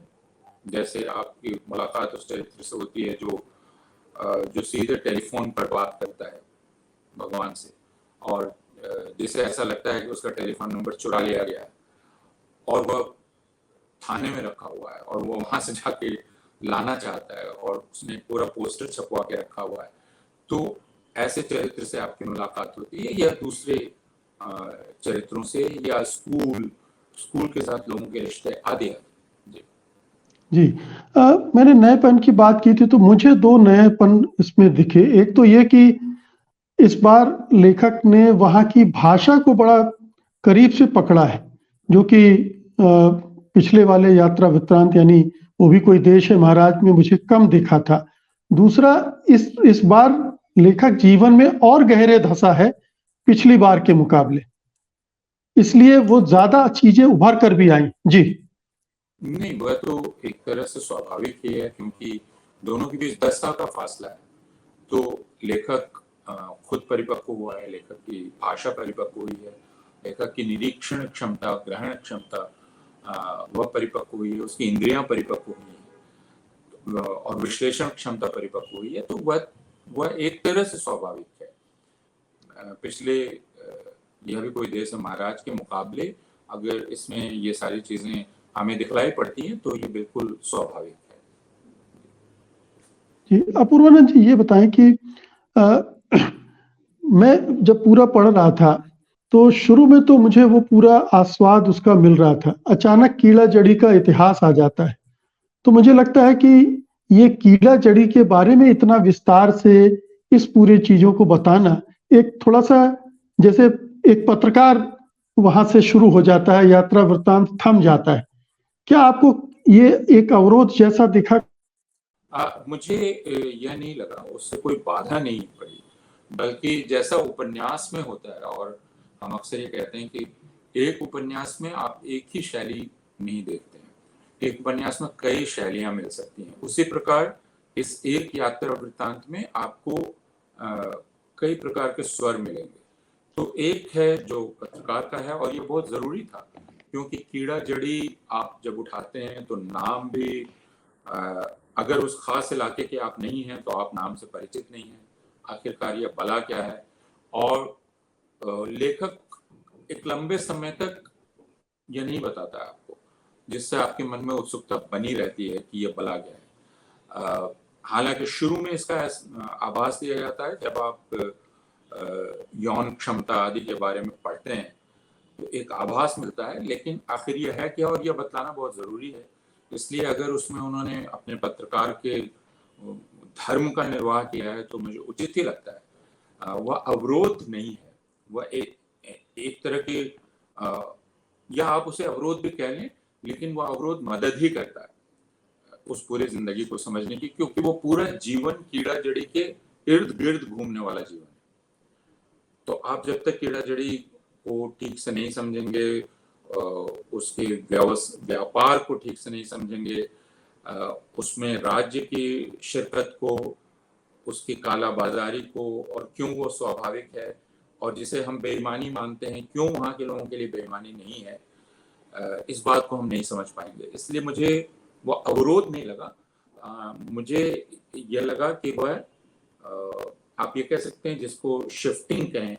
जैसे आपकी मुलाकात उस चरित्र से होती है जो सीधे टेलीफोन पर बात करता है भगवान से, और जिसे ऐसा लगता है कि उसका टेलीफोन नंबर चुरा लिया गया है और वह थाने में रखा हुआ है और वो वहां से जाके लाना चाहता है और उसने पूरा पोस्टर छपवा के रखा हुआ है। तो ऐसे चरित्र से आपकी मुलाकात होती है, या दूसरे चरित्रों से, या स्कूल के साथ लोगों के रिश्ते आदि। जी मैंने नएपन की बात की थी तो मुझे दो नएपन इसमें दिखे। एक तो ये कि इस बार लेखक ने वहाँ की भाषा को बड़ा करीब से पकड़ा है, जो कि पिछले वाले यात्रा वृत्तांत यानी वो भी कोई देश है महाराज में मुझे कम दिखा था। दूसरा, इस बार लेखक जीवन में और गहरे धंसा है पिछली बार के मुकाबले, इसलिए वो ज्यादा चीजें उभर कर भी आई। जी नहीं, वह तो एक तरह से स्वाभाविक ही है, क्योंकि दोनों के बीच 10 साल का फासला है। तो लेखक खुद परिपक्व हुआ है, लेखक की भाषा परिपक्व हुई है, लेखक की निरीक्षण क्षमता, ग्रहण क्षमता वह परिपक्व हुई है, उसकी इंद्रियां परिपक्व हुई है और विश्लेषण क्षमता परिपक्व हुई है। तो वह एक तरह से स्वाभाविक है। पिछले यह भी कोई देश है महाराज के मुकाबले अगर इसमें ये सारी चीजें हमें दिखलाई पड़ती हैं तो ये बिल्कुल स्वाभाविक है। जी अपूर्वानंद जी, ये बताएं कि मैं जब पूरा पढ़ रहा था तो शुरू में तो मुझे वो पूरा आस्वाद उसका मिल रहा था। अचानक कीड़ा जड़ी का इतिहास आ जाता है तो मुझे लगता है कि ये कीड़ा जड़ी के बारे में इतना विस्तार से इस पूरे चीजों को बताना एक थोड़ा सा जैसे एक पत्रकार वहां से शुरू हो जाता है, यात्रा वृत्तांत थम जाता है। क्या आपको ये एक अवरोध जैसा दिखा? मुझे यह नहीं लगा, उससे कोई बाधा नहीं पड़ी, बल्कि जैसा उपन्यास में होता है, और हम अक्सर ये कहते हैं कि एक उपन्यास में आप एक ही शैली नहीं देखते हैं, एक उपन्यास में कई शैलियां मिल सकती हैं। उसी प्रकार इस एक यात्रा वृत्तांत में आपको कई प्रकार के स्वर मिलेंगे। तो एक है जो पत्रकार का है, और ये बहुत जरूरी था, क्योंकि कीड़ा जड़ी आप जब उठाते हैं तो नाम भी अगर उस खास इलाके के आप नहीं हैं तो आप नाम से परिचित नहीं हैं, आखिरकार यह बला क्या है। और लेखक एक लंबे समय तक ये नहीं बताता है आपको, जिससे आपके मन में उत्सुकता बनी रहती है कि ये भला क्या है। हालांकि शुरू में इसका आभास दिया जाता है जब आप यौन क्षमता आदि के बारे में पढ़ते हैं तो एक आभास मिलता है, लेकिन आखिर यह है क्या, और यह बतलाना बहुत ज़रूरी है। इसलिए अगर उसमें उन्होंने अपने पत्रकार के धर्म का निर्वाह किया है तो मुझे उचित ही लगता है। वह अवरोध नहीं है, वह एक तरह के या आप उसे अवरोध भी कह लें, लेकिन वह अवरोध मदद ही करता है उस पूरी जिंदगी को समझने की, क्योंकि वो पूरा जीवन कीड़ा जड़ी के इर्द गिर्द घूमने वाला जीवन है। तो आप जब तक कीड़ा जड़ी को ठीक से नहीं समझेंगे, उसके व्यापार को ठीक से नहीं समझेंगे, उसमें राज्य की शिरकत को, उसकी काला बाजारी को, और क्यों वो स्वाभाविक है और जिसे हम बेईमानी मानते हैं क्यों वहाँ के लोगों के लिए बेईमानी नहीं है, इस बात को हम नहीं समझ पाएंगे। इसलिए मुझे वो अवरोध नहीं लगा, मुझे यह लगा कि वह आप ये कह सकते हैं जिसको शिफ्टिंग कहें,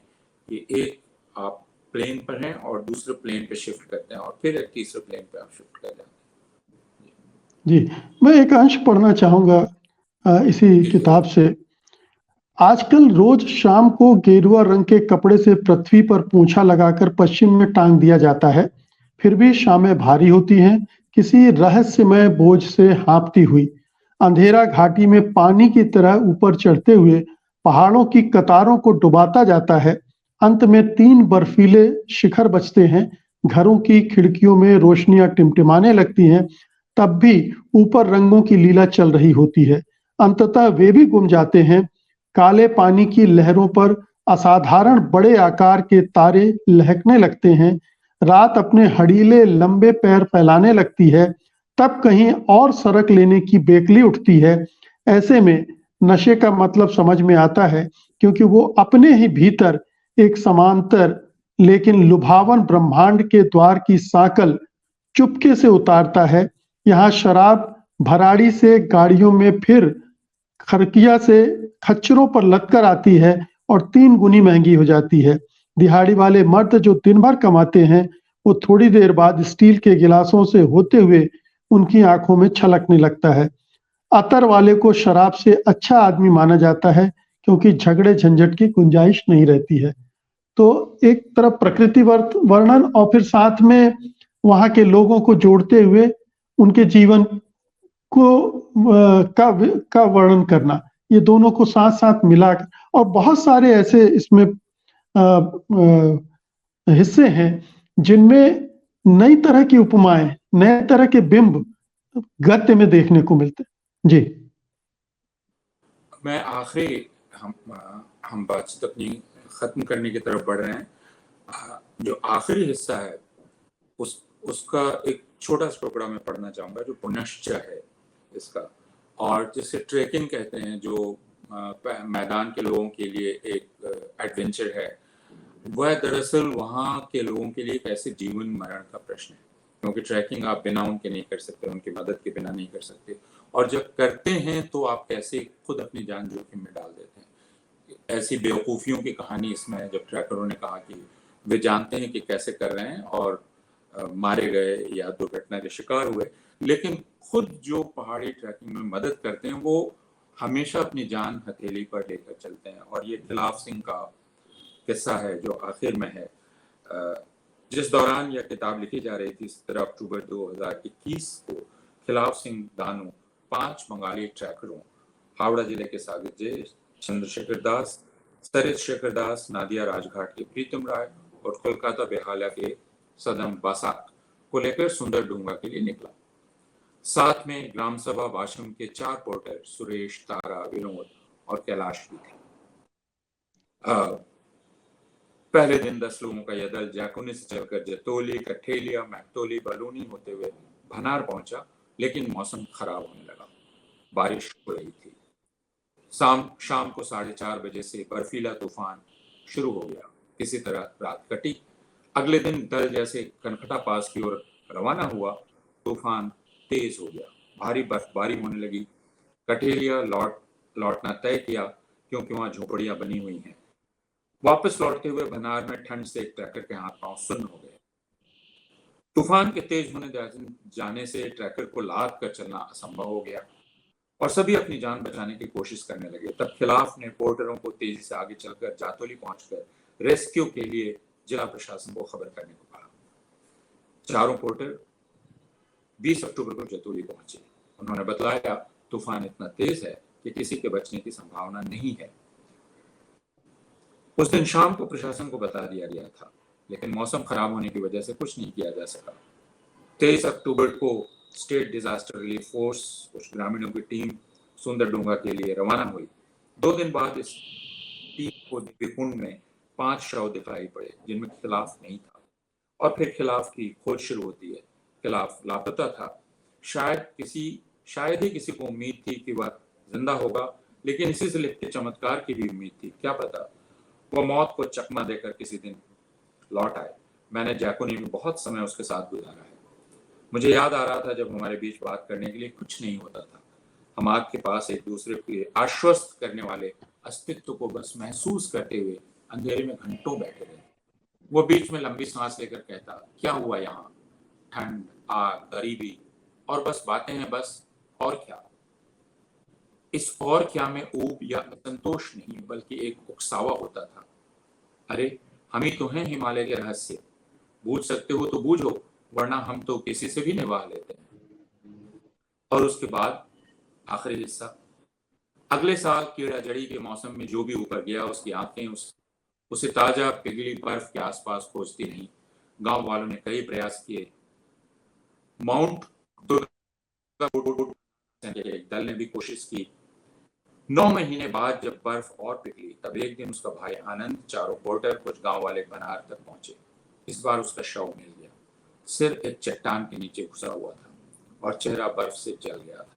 कि एक आप प्लेन पर हैं और दूसरे प्लेन पे शिफ्ट करते हैं और फिर एक तीसरे प्लेन पे आप शिफ्ट कर जाते हैं। जी, मैं एक अंश पढ़ना चाहूंगा इसी किताब से। आजकल रोज शाम को गेरुआ रंग के कपड़े से पृथ्वी पर पूंछा लगाकर पश्चिम में टांग दिया जाता है, फिर भी शामें भारी होती हैं, किसी रहस्यमय बोझ से हाँपती हुई। अंधेरा घाटी में पानी की तरह ऊपर चढ़ते हुए पहाड़ों की कतारों को डुबाता जाता है। अंत में 3 बर्फीले शिखर बचते हैं। घरों की खिड़कियों में रोशनियां टिमटिमाने लगती हैं, तब भी ऊपर रंगों की लीला चल रही होती है। अंततः वे भी गुम जाते हैं। काले पानी की लहरों पर असाधारण बड़े आकार के तारे लहकने लगते हैं। रात अपने हड़ीले लंबे पैर फैलाने लगती है, तब कहीं और सड़क लेने की बेकली उठती है। ऐसे में नशे का मतलब समझ में आता है, क्योंकि वो अपने ही भीतर एक समांतर लेकिन लुभावन ब्रह्मांड के द्वार की साकल चुपके से उतारता है। यहाँ शराब भराड़ी से गाड़ियों में, फिर खरकिया से खच्चरों पर लदकर आती है और 3 गुनी महंगी हो जाती है। दिहाड़ी वाले मर्द जो दिन भर कमाते हैं, वो थोड़ी देर बाद स्टील के गिलासों से होते हुए उनकी आंखों में छलकने लगता है। अतर वाले को शराब से अच्छा आदमी माना जाता है, क्योंकि झगड़े झंझट की गुंजाइश नहीं रहती है। तो एक तरफ प्रकृति वर्णन और फिर साथ में वहां के लोगों को जोड़ते हुए उनके जीवन को का वर्णन करना, ये दोनों को साथ साथ मिलाकर, और बहुत सारे ऐसे इसमें हिस्से हैं जिनमें नई तरह की उपमाएं, नए तरह के बिंब गद्य में देखने को मिलते हैं। जी, मैं आखिरी हम बातचीत अपनी खत्म करने की तरफ बढ़ रहे हैं। जो आखिरी हिस्सा है उसका एक छोटा सा टुकड़ा मैं पढ़ना चाहूंगा, जो पुनश्च है इसका, और जिसे ट्रेकिंग कहते हैं, जो मैदान के लोगों के लिए एक एडवेंचर है। वह दरअसल वहाँ के लोगों के लिए एक ऐसे जीवन मरण का प्रश्न है, क्योंकि ट्रैकिंग आप बिना उनके नहीं कर सकते, उनकी मदद के बिना नहीं कर सकते, और जब करते हैं तो आप कैसे खुद अपनी जान जोखिम में डाल देते हैं। ऐसी बेवकूफ़ियों की कहानी इसमें है, जब ट्रैकरों ने कहा कि वे जानते हैं कि कैसे कर रहे हैं और मारे गए या दुर्घटना के शिकार हुए, लेकिन खुद जो पहाड़ी ट्रैकिंग में मदद करते हैं वो हमेशा अपनी जान हथेली पर लेकर चलते हैं। और ये खिलाफ सिंह का किस्सा है जो आखिर में है। जिस दौरान यह किताब लिखी जा रही थी, 17 अक्टूबर 2021 को, खिलाफ सिंह दानू 5 बंगाली ट्रैकरों, हावड़ा जिले के सागर जे चंद्रशेखर दास, सरित शेखर दास, नादिया राजघाट के प्रीतम राय और कोलकाता बेहाला के सदम बासाक को लेकर सुंदर डूंगा के लिए निकला। साथ में ग्राम सभा वाशम के 4 पोर्टर सुरेश, तारा, विनोद और कैलाश भी थे। पहले दिन 10 लोगों का यह दल जैकुनी से चलकर जतोली, कठेलिया, मैक्टोली, बलूनी होते हुए भनार पहुंचा, लेकिन मौसम खराब होने लगा, बारिश हो रही थी। शाम को 4:30 बजे से बर्फीला तूफान शुरू हो गया। किसी तरह रात कटी। अगले दिन दल जैसे कनकटा पास की ओर रवाना हुआ, तूफान तेज हो गया, भारी बर्फबारी होने लगी। कठेलिया लौटना तय किया, क्योंकि वहां झोपड़ियां बनी हुई हैं। वापस लौटते हुए भनार में ठंड से एक ट्रैकर के हाथ पांव सुन्न हो गए। तूफान के तेज होने जाने से ट्रैकर को लाद कर चलना असंभव हो गया और सभी अपनी जान बचाने की कोशिश करने लगे। तब खिलाफ ने पोर्टरों को तेजी से आगे चलकर जातोली पहुंचकर रेस्क्यू के लिए जिला प्रशासन को खबर करने को कहा। चारों पोर्टर 20 अक्टूबर को जतोली पहुंचे। उन्होंने बताया तूफान इतना तेज है कि किसी के बचने की संभावना नहीं है। उस दिन शाम को प्रशासन को बता दिया गया था, लेकिन मौसम खराब होने की वजह से कुछ नहीं किया जा सका। 23 अक्टूबर को स्टेट डिजास्टर रिलीफ फोर्स कुछ ग्रामीणों की टीम सुंदरडोंगा के लिए रवाना हुई। 2 दिन बाद इस टीम को दिव्यकुंड में 5 शव दिखाई पड़े जिनमें खिलाफ नहीं था और फिर खिलाफ की खोज शुरू होती है। खिलाफ लापता था। शायद ही किसी को उम्मीद थी कि वह जिंदा होगा, लेकिन इसी से लिखते चमत्कार की भी उम्मीद थी। क्या पता वो मौत को चकमा देकर किसी दिन लौट आए। मैंने जैकोनी में बहुत समय उसके साथ गुजारा है। मुझे याद आ रहा था जब हमारे बीच बात करने के लिए कुछ नहीं होता था। हम आपके पास एक दूसरे को आश्वस्त करने वाले अस्तित्व को बस महसूस करते हुए अंधेरे में घंटों बैठे रहे। वो बीच में लंबी सांस लेकर कहता, क्या हुआ यहाँ? ठंड, आग, गरीबी और बस बातें हैं, बस। और क्या? इस और क्या में ऊब या असंतोष नहीं बल्कि एक उकसावा होता था। अरे हम ही तो हैं हिमालय के रहस्य। बूझ सकते हो तो बूझो, वरना हम तो किसी से भी निभाह लेते हैं। और उसके बाद आखिरी हिस्सा। अगले साल कीड़ा जड़ी के मौसम में जो भी ऊपर गया उसकी आंखें उसे ताजा पिघली बर्फ के आसपास खोजती नहीं। गांव वालों ने कई प्रयास किए। माउंट एक दल ने भी कोशिश की। 9 महीने बाद जब बर्फ और पिघली तब एक दिन उसका भाई आनंद, चारों पोर्टर, कुछ गांव वाले बनार तक पहुंचे। इस बार उसका शव मिल गया। सिर एक चट्टान के नीचे घुसा हुआ था और चेहरा बर्फ से जल गया था।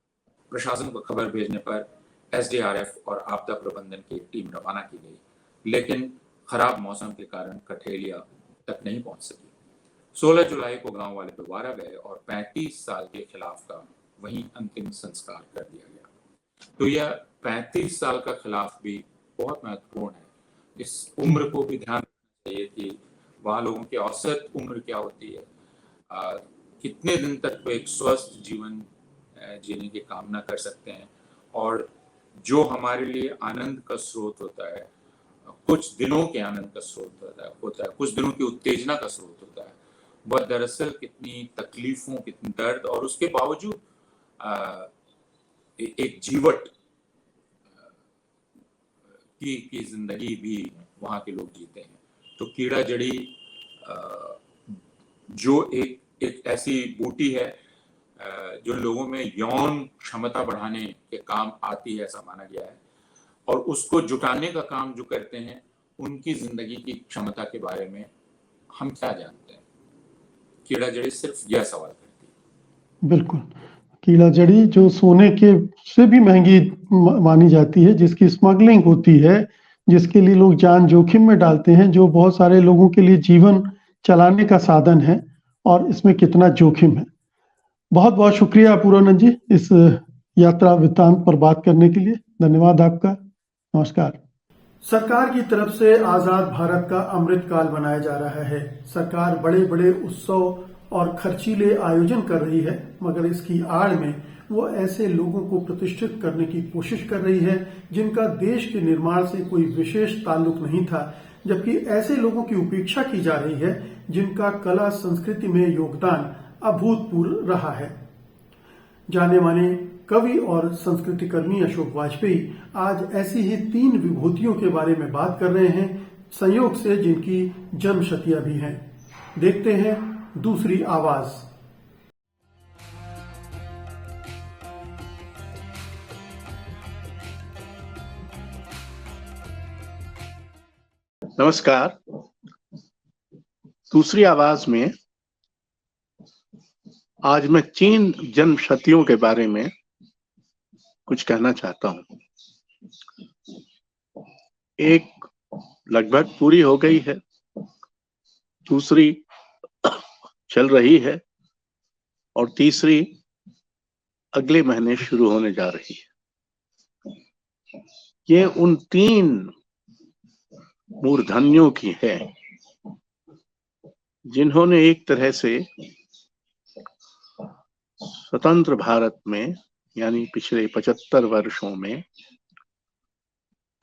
प्रशासन को खबर भेजने पर एसडीआरएफ और आपदा प्रबंधन की एक टीम रवाना की गई, लेकिन खराब मौसम के कारण कठेलिया तक नहीं पहुंच सकी। 16 जुलाई को गांव वाले दोबारा गए और 35 साल के खिलाफ का वहीं अंतिम संस्कार कर दिया गया। तो यह 35 साल का खिलाफ भी बहुत महत्वपूर्ण है। इस उम्र को भी ध्यान रखना चाहिए कि वहाँ लोगों की औसत उम्र क्या होती है, कितने दिन तक वो एक स्वस्थ जीवन जीने की कामना कर सकते हैं। और जो हमारे लिए आनंद का स्रोत होता है, कुछ दिनों के आनंद का स्रोत होता है, कुछ दिनों की उत्तेजना का स्रोत होता है, वह दरअसल कितनी तकलीफों, कितनी दर्द और उसके बावजूद एक जीवट की जिंदगी भी वहाँ के लोग जीते हैं। तो कीड़ा जड़ी जो एक ऐसी बूटी है जो लोगों में यौन क्षमता बढ़ाने के काम आती है, ऐसा माना गया है, और उसको जुटाने का काम जो करते हैं उनकी जिंदगी की क्षमता के बारे में हम क्या जानते हैं? कीड़ा जड़ी सिर्फ यह सवाल करती है। बिल्कुल, कीड़ा जड़ी जो सोने के से भी महंगी मानी जाती है, जिसकी स्मगलिंग होती है, जिसके लिए लोग जान जोखिम में डालते हैं, जो बहुत सारे लोगों के लिए जीवन चलाने का साधन है, और इसमें कितना जोखिम है। बहुत बहुत शुक्रिया पूर्वानंद जी इस यात्रा वृत्तांत पर बात करने के लिए। धन्यवाद आपका। नमस्कार। सरकार की तरफ से आजाद भारत का अमृतकाल मनाया जा रहा है। सरकार बड़े बड़े उत्सव और खर्चीले आयोजन कर रही है, मगर इसकी आड़ में वो ऐसे लोगों को प्रतिष्ठित करने की कोशिश कर रही है जिनका देश के निर्माण से कोई विशेष ताल्लुक नहीं था, जबकि ऐसे लोगों की उपेक्षा की जा रही है जिनका कला संस्कृति में योगदान अभूतपूर्व रहा है। जाने माने कवि और संस्कृति कर्मी अशोक वाजपेयी आज ऐसी ही 3 विभूतियों के बारे में बात कर रहे हैं, संयोग से जिनकी जन्मशतियां भी हैं। देखते हैं दूसरी आवाज। नमस्कार। दूसरी आवाज में आज मैं 3 जन्मशतियों के बारे में कुछ कहना चाहता हूं। एक लगभग पूरी हो गई है, दूसरी चल रही है और तीसरी अगले महीने शुरू होने जा रही है। ये उन 3 मूर्धन्यों की है जिन्होंने एक तरह से स्वतंत्र भारत में यानी पिछले 75 वर्षों में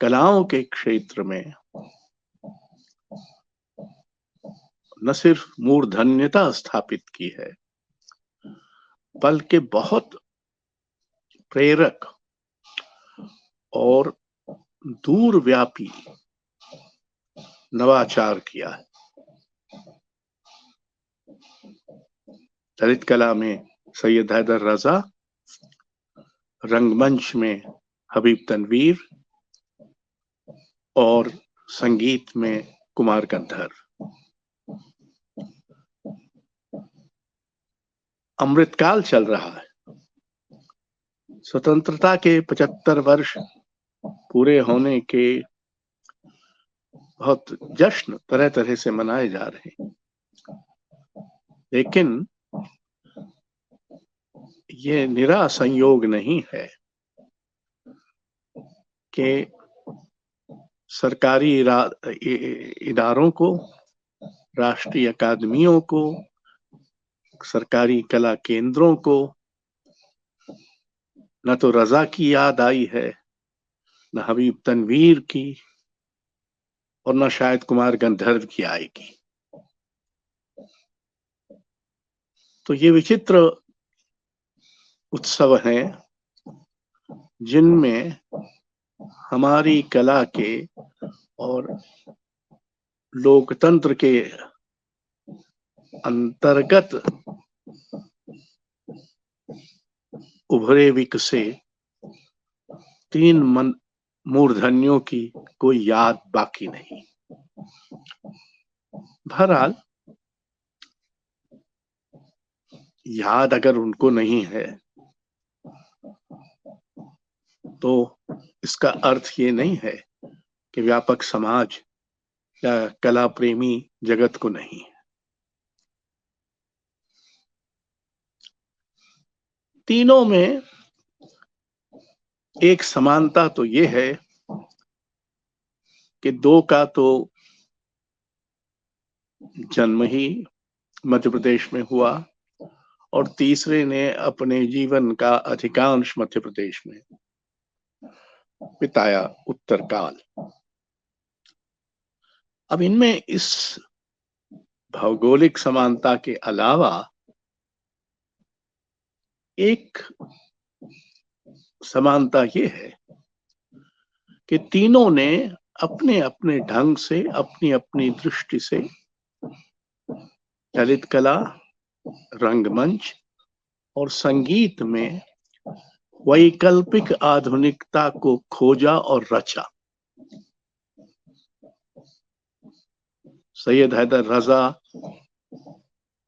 कलाओं के क्षेत्र में न सिर्फ मूर्धन्यता स्थापित की है, बल्कि बहुत प्रेरक और दूरव्यापी नवाचार किया है। ललित कला में सैयद हैदर रजा, रंगमंच में हबीब तनवीर और संगीत में कुमार गंधर्व। अमृतकाल चल रहा है। स्वतंत्रता के 75 वर्ष पूरे होने के बहुत जश्न तरह तरह से मनाए जा रहे हैं, लेकिन ये निरा संयोग नहीं है कि सरकारी इदारों को, राष्ट्रीय अकादमियों को, सरकारी कला केंद्रों को न तो रजा की याद आई है, न हबीब तनवीर की, और न शायद कुमार गंधर्व की आएगी। तो ये विचित्र उत्सव हैं जिनमें हमारी कला के और लोकतंत्र के अंतर्गत उभरे विकसे 3 मूर्धन्यों की कोई याद बाकी नहीं। बहरहाल याद अगर उनको नहीं है तो इसका अर्थ ये नहीं है कि व्यापक समाज या कला प्रेमी जगत को नहीं है। तीनों में एक समानता तो ये है कि 2 का तो जन्म ही मध्य प्रदेश में हुआ और तीसरे ने अपने जीवन का अधिकांश मध्य प्रदेश में बिताया, उत्तरकाल। अब इनमें इस भौगोलिक समानता के अलावा एक समानता ये है कि तीनों ने अपने अपने ढंग से, अपनी अपनी दृष्टि से ललित कला, रंगमंच और संगीत में वैकल्पिक आधुनिकता को खोजा और रचा। सैयद हैदर रजा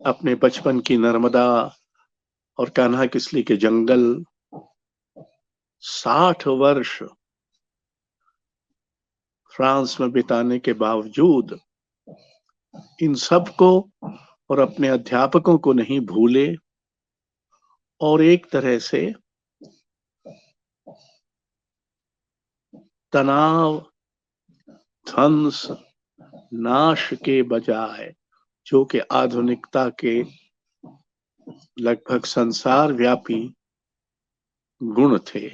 अपने बचपन की नर्मदा और कान्हा किसली के जंगल 60 वर्ष फ्रांस में बिताने के बावजूद इन सब को और अपने अध्यापकों को नहीं भूले और एक तरह से तनाव, ध्वंस, नाश के बजाय जो कि आधुनिकता के लगभग संसार व्यापी गुण थे,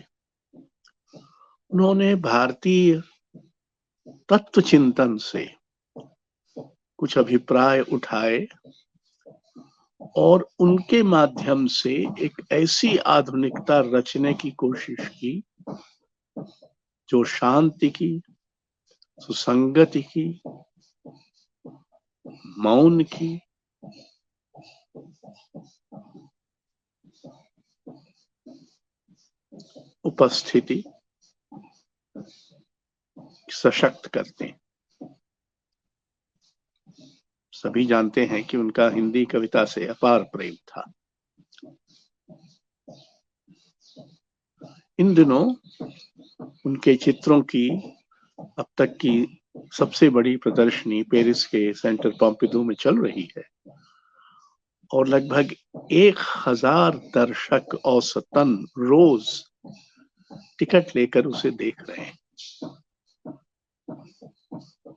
उन्होंने भारतीय तत्व चिंतन से कुछ अभिप्राय उठाए और उनके माध्यम से एक ऐसी आधुनिकता रचने की कोशिश की जो शांति की, सुसंगति की, मौन की, उपस्थिति सशक्त करते हैं। सभी जानते हैं कि उनका हिंदी कविता से अपार प्रेम था। इन दिनों उनके चित्रों की अब तक की सबसे बड़ी प्रदर्शनी पेरिस के सेंटर पॉम्पिडू में चल रही है और लगभग 1000 दर्शक औसतन रोज टिकट लेकर उसे देख रहे हैं।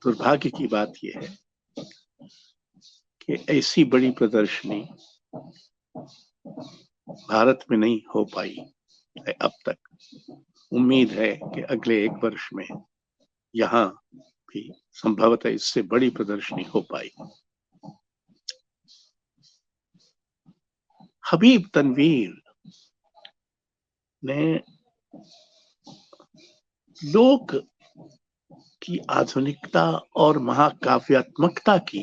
दुर्भाग्य की बात यह है कि ऐसी बड़ी प्रदर्शनी भारत में नहीं हो पाई है अब तक। उम्मीद है कि अगले 1 वर्ष में यहाँ भी संभवतः इससे बड़ी प्रदर्शनी हो पाई। हबीब तनवीर ने लोक की आधुनिकता और महाकाव्यात्मकता की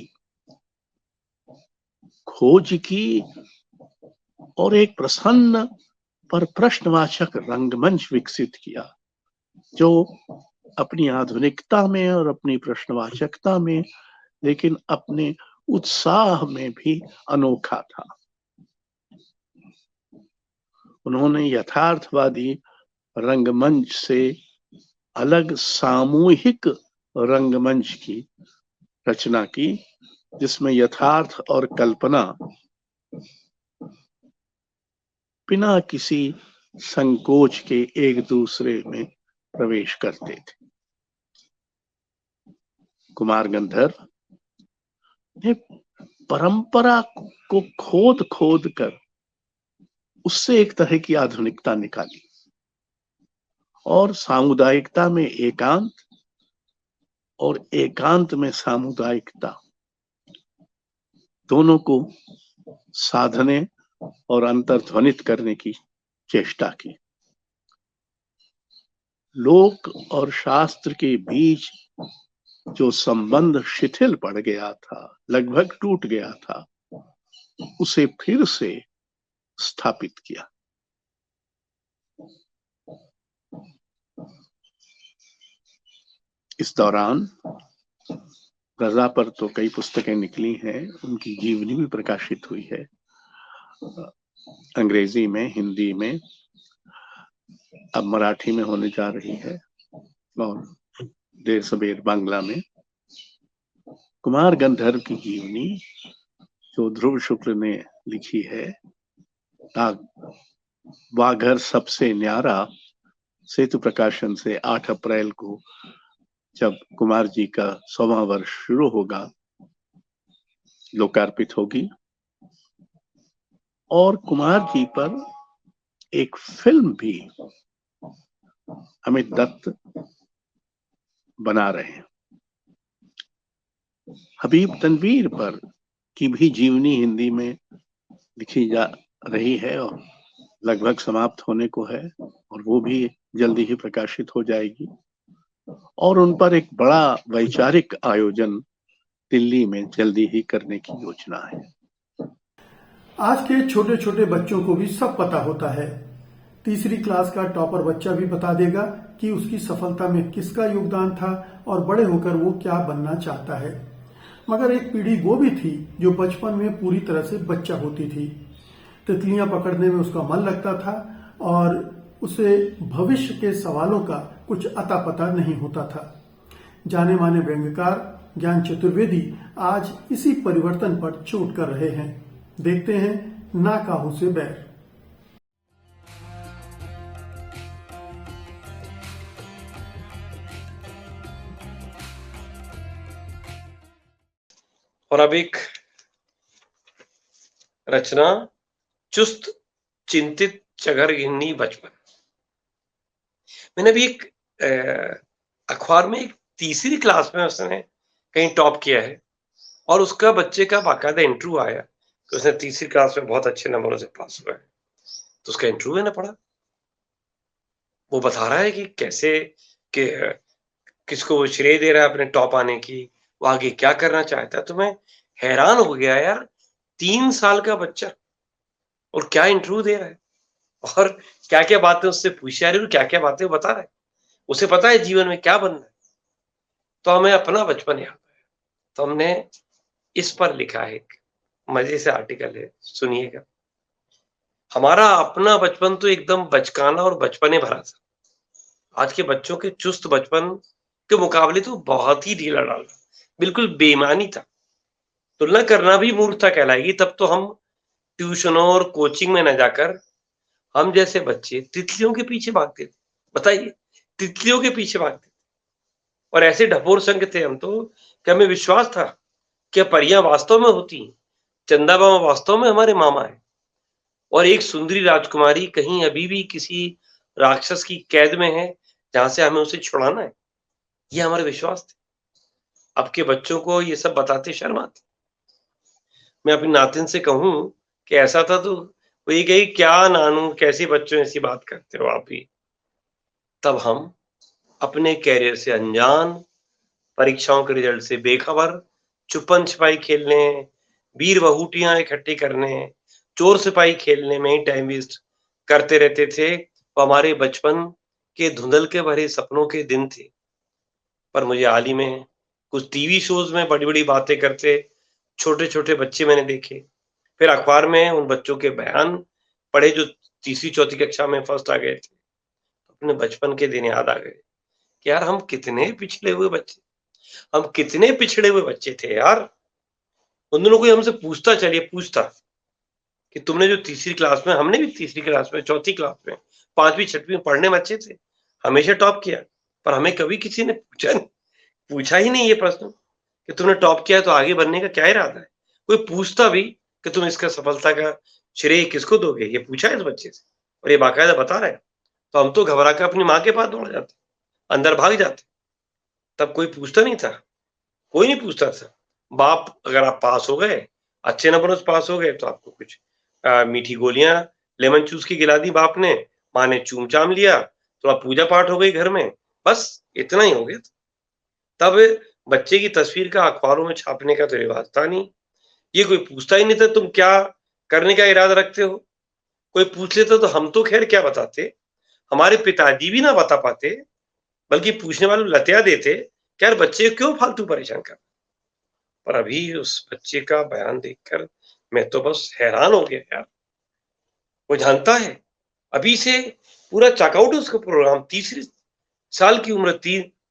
खोज की और एक प्रसन्न पर प्रश्नवाचक रंगमंच विकसित किया, जो अपनी आधुनिकता में और अपनी प्रश्नवाचकता में, लेकिन अपने उत्साह में भी अनोखा था। उन्होंने यथार्थवादी रंगमंच से अलग सामूहिक रंगमंच की रचना की, जिसमें यथार्थ और कल्पना बिना किसी संकोच के एक दूसरे में प्रवेश करते थे। कुमार गंधर्व ने परंपरा को खोद खोद कर उससे एक तरह की आधुनिकता निकाली और सामुदायिकता में एकांत और एकांत में सामुदायिकता दोनों को साधने और अंतर्ध्वनित करने की चेष्टा की। लोक और शास्त्र के बीच जो संबंध शिथिल पड़ गया था, लगभग टूट गया था, उसे फिर से स्थापित किया। इस दौरान रजा पर तो कई पुस्तकें निकली हैं, उनकी जीवनी भी प्रकाशित हुई है, अंग्रेजी में, हिंदी में, अब मराठी में होने जा रही है और देर सबेर बांग्ला में। कुमार गंधर्व की जीवनी जो ध्रुव शुक्ल ने लिखी है, वाघर सबसे न्यारा, सेतु प्रकाशन से 8 अप्रैल को जब कुमार जी का 100वां वर्ष शुरू होगा, लोकार्पित होगी। और कुमार जी पर एक फिल्म भी अमित दत्त बना रहे हैं। हबीब तनवीर पर की भी जीवनी हिंदी में लिखी जा रही है और लगभग समाप्त होने को है, और वो भी जल्दी ही प्रकाशित हो जाएगी। और उन पर एक बड़ा वैचारिक आयोजन दिल्ली में जल्दी ही करने की योजना है। आज के छोटे छोटे बच्चों को भी सब पता होता है। तीसरी क्लास का टॉपर बच्चा भी बता देगा कि उसकी सफलता में किसका योगदान था और बड़े होकर वो क्या बनना चाहता है। मगर एक पीढ़ी वो भी थी जो बचपन में पूरी तरह से बच्चा होती थी। तितलियां पकड़ने में उसका मन लगता था और उसे भविष्य के सवालों का कुछ अता पता नहीं होता था। जाने माने व्यंग्यकार ज्ञान चतुर्वेदी आज इसी परिवर्तन पर चोट कर रहे हैं। देखते हैं ना काहू से बैर। और अब एक रचना, चुस्त चिंतित चगरगिन्नी बचपन। मैंने भी एक अखबार में एक तीसरी क्लास में उसने कहीं टॉप किया है और उसका बच्चे का बाकायदा इंटरव्यू आया कि उसने तीसरी क्लास में बहुत अच्छे नंबरों से पास हुआ है। तो उसका इंटरव्यू मैंने पढ़ा। वो बता रहा है कि कैसे कि किसको वो श्रेय दे रहा है अपने टॉप आने की, वो आगे क्या करना चाहता है। तो मैं हैरान हो गया यार, 3 साल का बच्चा और क्या इंटरव्यू दे रहा है और क्या क्या बातें उससे पूछी जा रही है, क्या क्या बातें बता रहा है। उसे पता है जीवन में क्या बनना है। तो हमें अपना बचपन याद है, तो हमने इस पर लिखा है, एक मजे से आर्टिकल है, सुनिएगा। हमारा अपना बचपन तो एकदम बचकाना और बचपने भरा था। आज के बच्चों के चुस्त बचपन के मुकाबले तो बहुत ही ढीला डाला, बिल्कुल बेईमानी था। तुलना करना भी मूर्खता कहलाएगी। तब तो हम ट्यूशनों और कोचिंग में न जाकर हम जैसे बच्चे तितलियों के पीछे भागते थे। बताइए, तितलियों के पीछे भागते थे और ऐसे ढपोर संग थे हम तो कि हमें विश्वास था कि परियां वास्तव में होती हैं, चंदा बाबा वास्तव में हमारे मामा है। और एक सुंदरी राजकुमारी कहीं अभी भी किसी राक्षस की कैद में है जहां से हमें उसे छुड़ाना है। ये हमारे विश्वास थे। अब के बच्चों को ये सब बताते शर्म आती। मैं अपनी नातिन से कहूं कि ऐसा था तो वो ये कही, क्या नानू, कैसे बच्चों ऐसी बात करते हो आप भी। तब हम अपने कैरियर से अनजान, परीक्षाओं के रिजल्ट से बेखबर, छुपन छिपाई खेलने, वीर बहूटियां इकट्ठी करने, चोर सिपाही खेलने में ही टाइम वेस्ट करते रहते थे। वो हमारे बचपन के धुंधल के भरे सपनों के दिन थे। पर मुझे हाल ही में कुछ टीवी शोज में बड़ी बड़ी बातें करते छोटे छोटे बच्चे मैंने देखे। फिर अखबार में उन बच्चों के बयान पढ़े जो तीसरी चौथी कक्षा में फर्स्ट आ गए थे। अपने बचपन के दिन याद आ गए कि यार हम कितने पिछड़े हुए बच्चे, हम कितने पिछड़े हुए बच्चे थे यार। उन दिनों कोई हमसे पूछता, चलिए पूछता कि तुमने जो तीसरी क्लास में, हमने भी तीसरी क्लास में, चौथी क्लास में, पांचवी छठवीं में पढ़ने में अच्छे थे, हमेशा टॉप किया, पर हमें कभी किसी ने पूछा ही नहीं ये प्रश्न कि तुमने टॉप किया है तो आगे बढ़ने का क्या इरादा है। कोई पूछता भी कि तुम इसका सफलता का श्रेय किसको दोगे, ये पूछा है इस बच्चे से और ये बाकायदा बता रहा है। तो हम तो घबरा कर अपनी माँ के पास दौड़ जाते, अंदर भाग जाते। तब कोई पूछता नहीं था, कोई नहीं पूछता था। बाप, अगर आप पास हो गए, अच्छे नंबरों से पास हो गए, तो आपको कुछ मीठी गोलियां लेमन चूस की गिला दी बाप ने, माँ ने चूम चाम लिया, थोड़ा पूजा पाठ हो गई घर में, बस इतना ही हो गया। तब बच्चे की तस्वीर का अखबारों में छापने का तो रिवाज था नहीं। ये कोई पूछता ही नहीं था तुम क्या करने का इरादा रखते हो। कोई पूछ लेता तो हम तो खैर क्या बताते, हमारे पिताजी भी ना बता पाते, बल्कि पूछने वाले लतिया देते कि यार बच्चे क्यों फालतू परेशान कर। पर अभी उस बच्चे का बयान देखकर मैं तो बस हैरान हो गया यार। वो जानता है अभी से पूरा चेकआउट उसका प्रोग्राम, तीसरी साल की उम्र,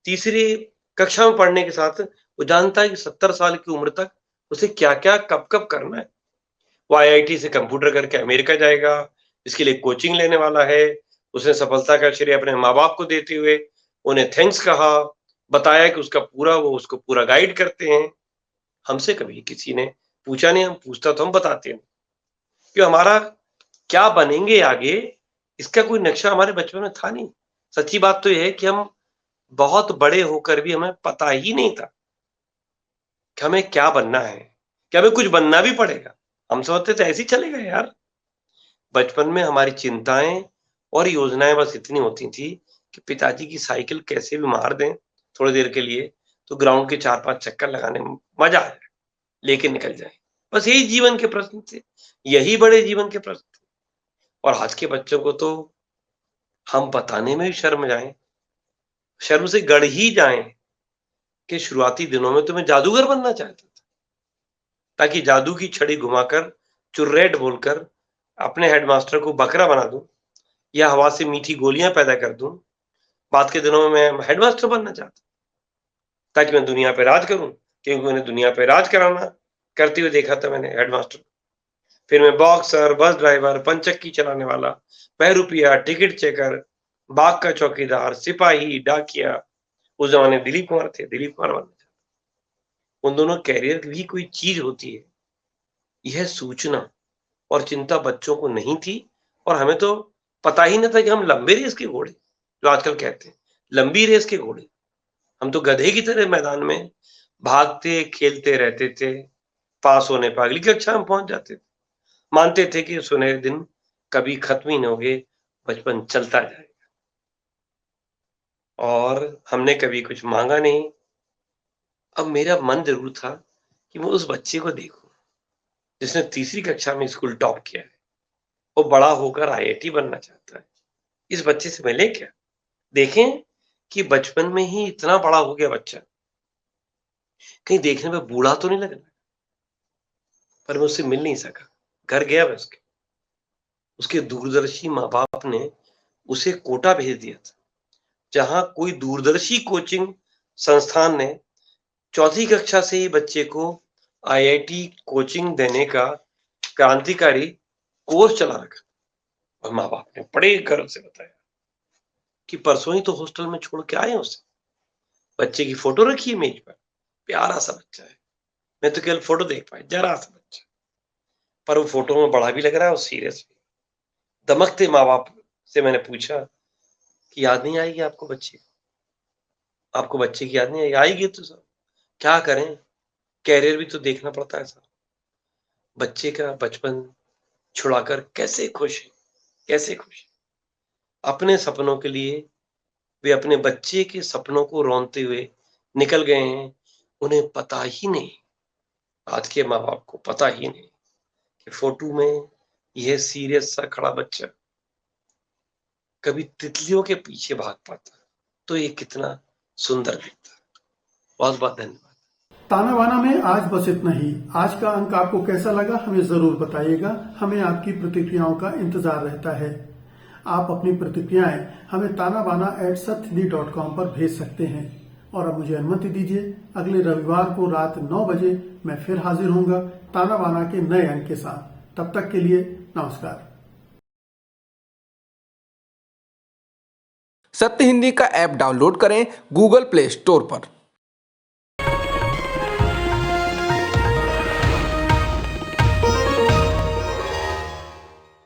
तीसरी कक्षा में पढ़ने के साथ वो जानता है कि 70 साल की उम्र तक उसे क्या क्या कब कब करना है। वो आईआईटी से कंप्यूटर करके अमेरिका जाएगा, इसके लिए कोचिंग लेने वाला है। उसने सफलता का श्रेय अपने माँ बाप को देते हुए उन्हें थैंक्स कहा, बताया कि उसका पूरा, वो उसको पूरा गाइड करते हैं। हमसे कभी किसी ने पूछा नहीं, हम पूछता तो हम बताते हैं कि हमारा क्या बनेंगे आगे, इसका कोई नक्शा हमारे बचपन में था नहीं। सच्ची बात तो यह है कि हम बहुत बड़े होकर भी हमें पता ही नहीं था कि हमें क्या बनना है, कि हमें कुछ बनना भी पड़ेगा। हम समझते थे ऐसे ही चलेगा यार। बचपन में हमारी चिंताएं और योजनाएं बस इतनी होती थी कि पिताजी की साइकिल कैसे भी मार दें थोड़ी देर के लिए, तो ग्राउंड के 4-5 चक्कर लगाने में मजा आए, लेके निकल जाए। बस यही जीवन के प्रश्न थे, यही बड़े जीवन के प्रश्न थे। और आज के बच्चों को तो हम बताने में भी शर्म जाएं, शर्म से गड़ ही जाएं कि शुरुआती दिनों में तो मैं जादूगर बनना चाहता था, ताकि जादू की छड़ी घुमाकर चुर्रेट बोलकर अपने हेडमास्टर को बकरा बना दूं, या हवा से मीठी गोलियां पैदा कर दूं। बाद के दिनों में मैं हेडमास्टर बनना चाहता, ताकि मैं दुनिया पे राज करूं, क्योंकि उन्हें दुनिया पे राज कराना करते हुए देखा था मैंने हेडमास्टर। फिर मैं बॉक्सर, बस ड्राइवर, पंचक्की चलाने वाला, बहरूपिया, टिकट चेकर, बाग का चौकीदार, सिपाही, डाकिया। उस जमाने दिलीप कुमार थे, दिलीप कुमार बनना चाहता। उन दोनों कैरियर भी कोई चीज होती है, यह सूचना और चिंता बच्चों को नहीं थी। और हमें तो पता ही नहीं था कि हम लंबे रेस के घोड़े, जो आजकल कहते हैं लंबी रेस के घोड़े, हम तो गधे की तरह मैदान में भागते खेलते रहते थे। पास होने पर अगली कक्षा में पहुंच जाते थे, मानते थे कि सुनहरे दिन कभी खत्म ही नहीं होंगे, बचपन चलता जाएगा। और हमने कभी कुछ मांगा नहीं। अब मेरा मन जरूर था कि मैं उस बच्चे को देखूं जिसने तीसरी कक्षा में स्कूल टॉप किया है, वो बड़ा होकर आईआईटी बनना चाहता है। इस बच्चे से मिले क्या, देखें कि बचपन में ही इतना बड़ा हो गया बच्चा, कहीं देखने में बूढ़ा तो नहीं लग रहा। पर मैं उससे मिल नहीं सका। घर गया मैं उसके दूरदर्शी माँ बाप ने उसे कोटा भेज दिया था, जहां कोई दूरदर्शी कोचिंग संस्थान ने चौथी कक्षा से ही बच्चे को आईआईटी कोचिंग देने का क्रांतिकारी कोर्स चला रखा। और माँ बाप ने बड़े गर्व से बताया कि परसों ही तो हॉस्टल में छोड़ के आए उसे। बच्चे की फोटो रखी है मेज पर, प्यारा सा बच्चा है। मैं तो केवल फोटो देख पाया, जरा सा बच्चा, पर वो फोटो में बड़ा भी लग रहा है और सीरियस भी। दमकते माँ बाप से मैंने पूछा कि याद नहीं आएगी आपको बच्चे, आपको बच्चे की याद नहीं आएगी? आएगी तो सर क्या करें, कैरियर भी तो देखना पड़ता है सर। बच्चे का बचपन छुड़ाकर कैसे खुश है, कैसे खुश है। अपने सपनों के लिए वे अपने बच्चे के सपनों को रौंदते हुए निकल गए हैं। उन्हें पता ही नहीं, आज के माँ बाप को पता ही नहीं कि फोटो में यह सीरियस सा खड़ा बच्चा कभी तितलियों के पीछे भाग पाता तो ये कितना सुंदर दिखता। बहुत बहुत धन्यवाद। ताना बाना में आज बस इतना ही। आज का अंक आपको कैसा लगा हमें जरूर बताइएगा। हमें आपकी प्रतिक्रियाओं का इंतजार रहता है। आप अपनी प्रतिक्रियाएं हमें tanabaana@satthindi.com पर भेज सकते हैं। और अब मुझे अनुमति दीजिए, अगले रविवार को रात 9 बजे मैं फिर हाजिर होऊंगा ताना बाना के नए अंक के साथ। तब तक के लिए नमस्कार। सत्य हिंदी का ऐप डाउनलोड करें गूगल प्ले स्टोर पर।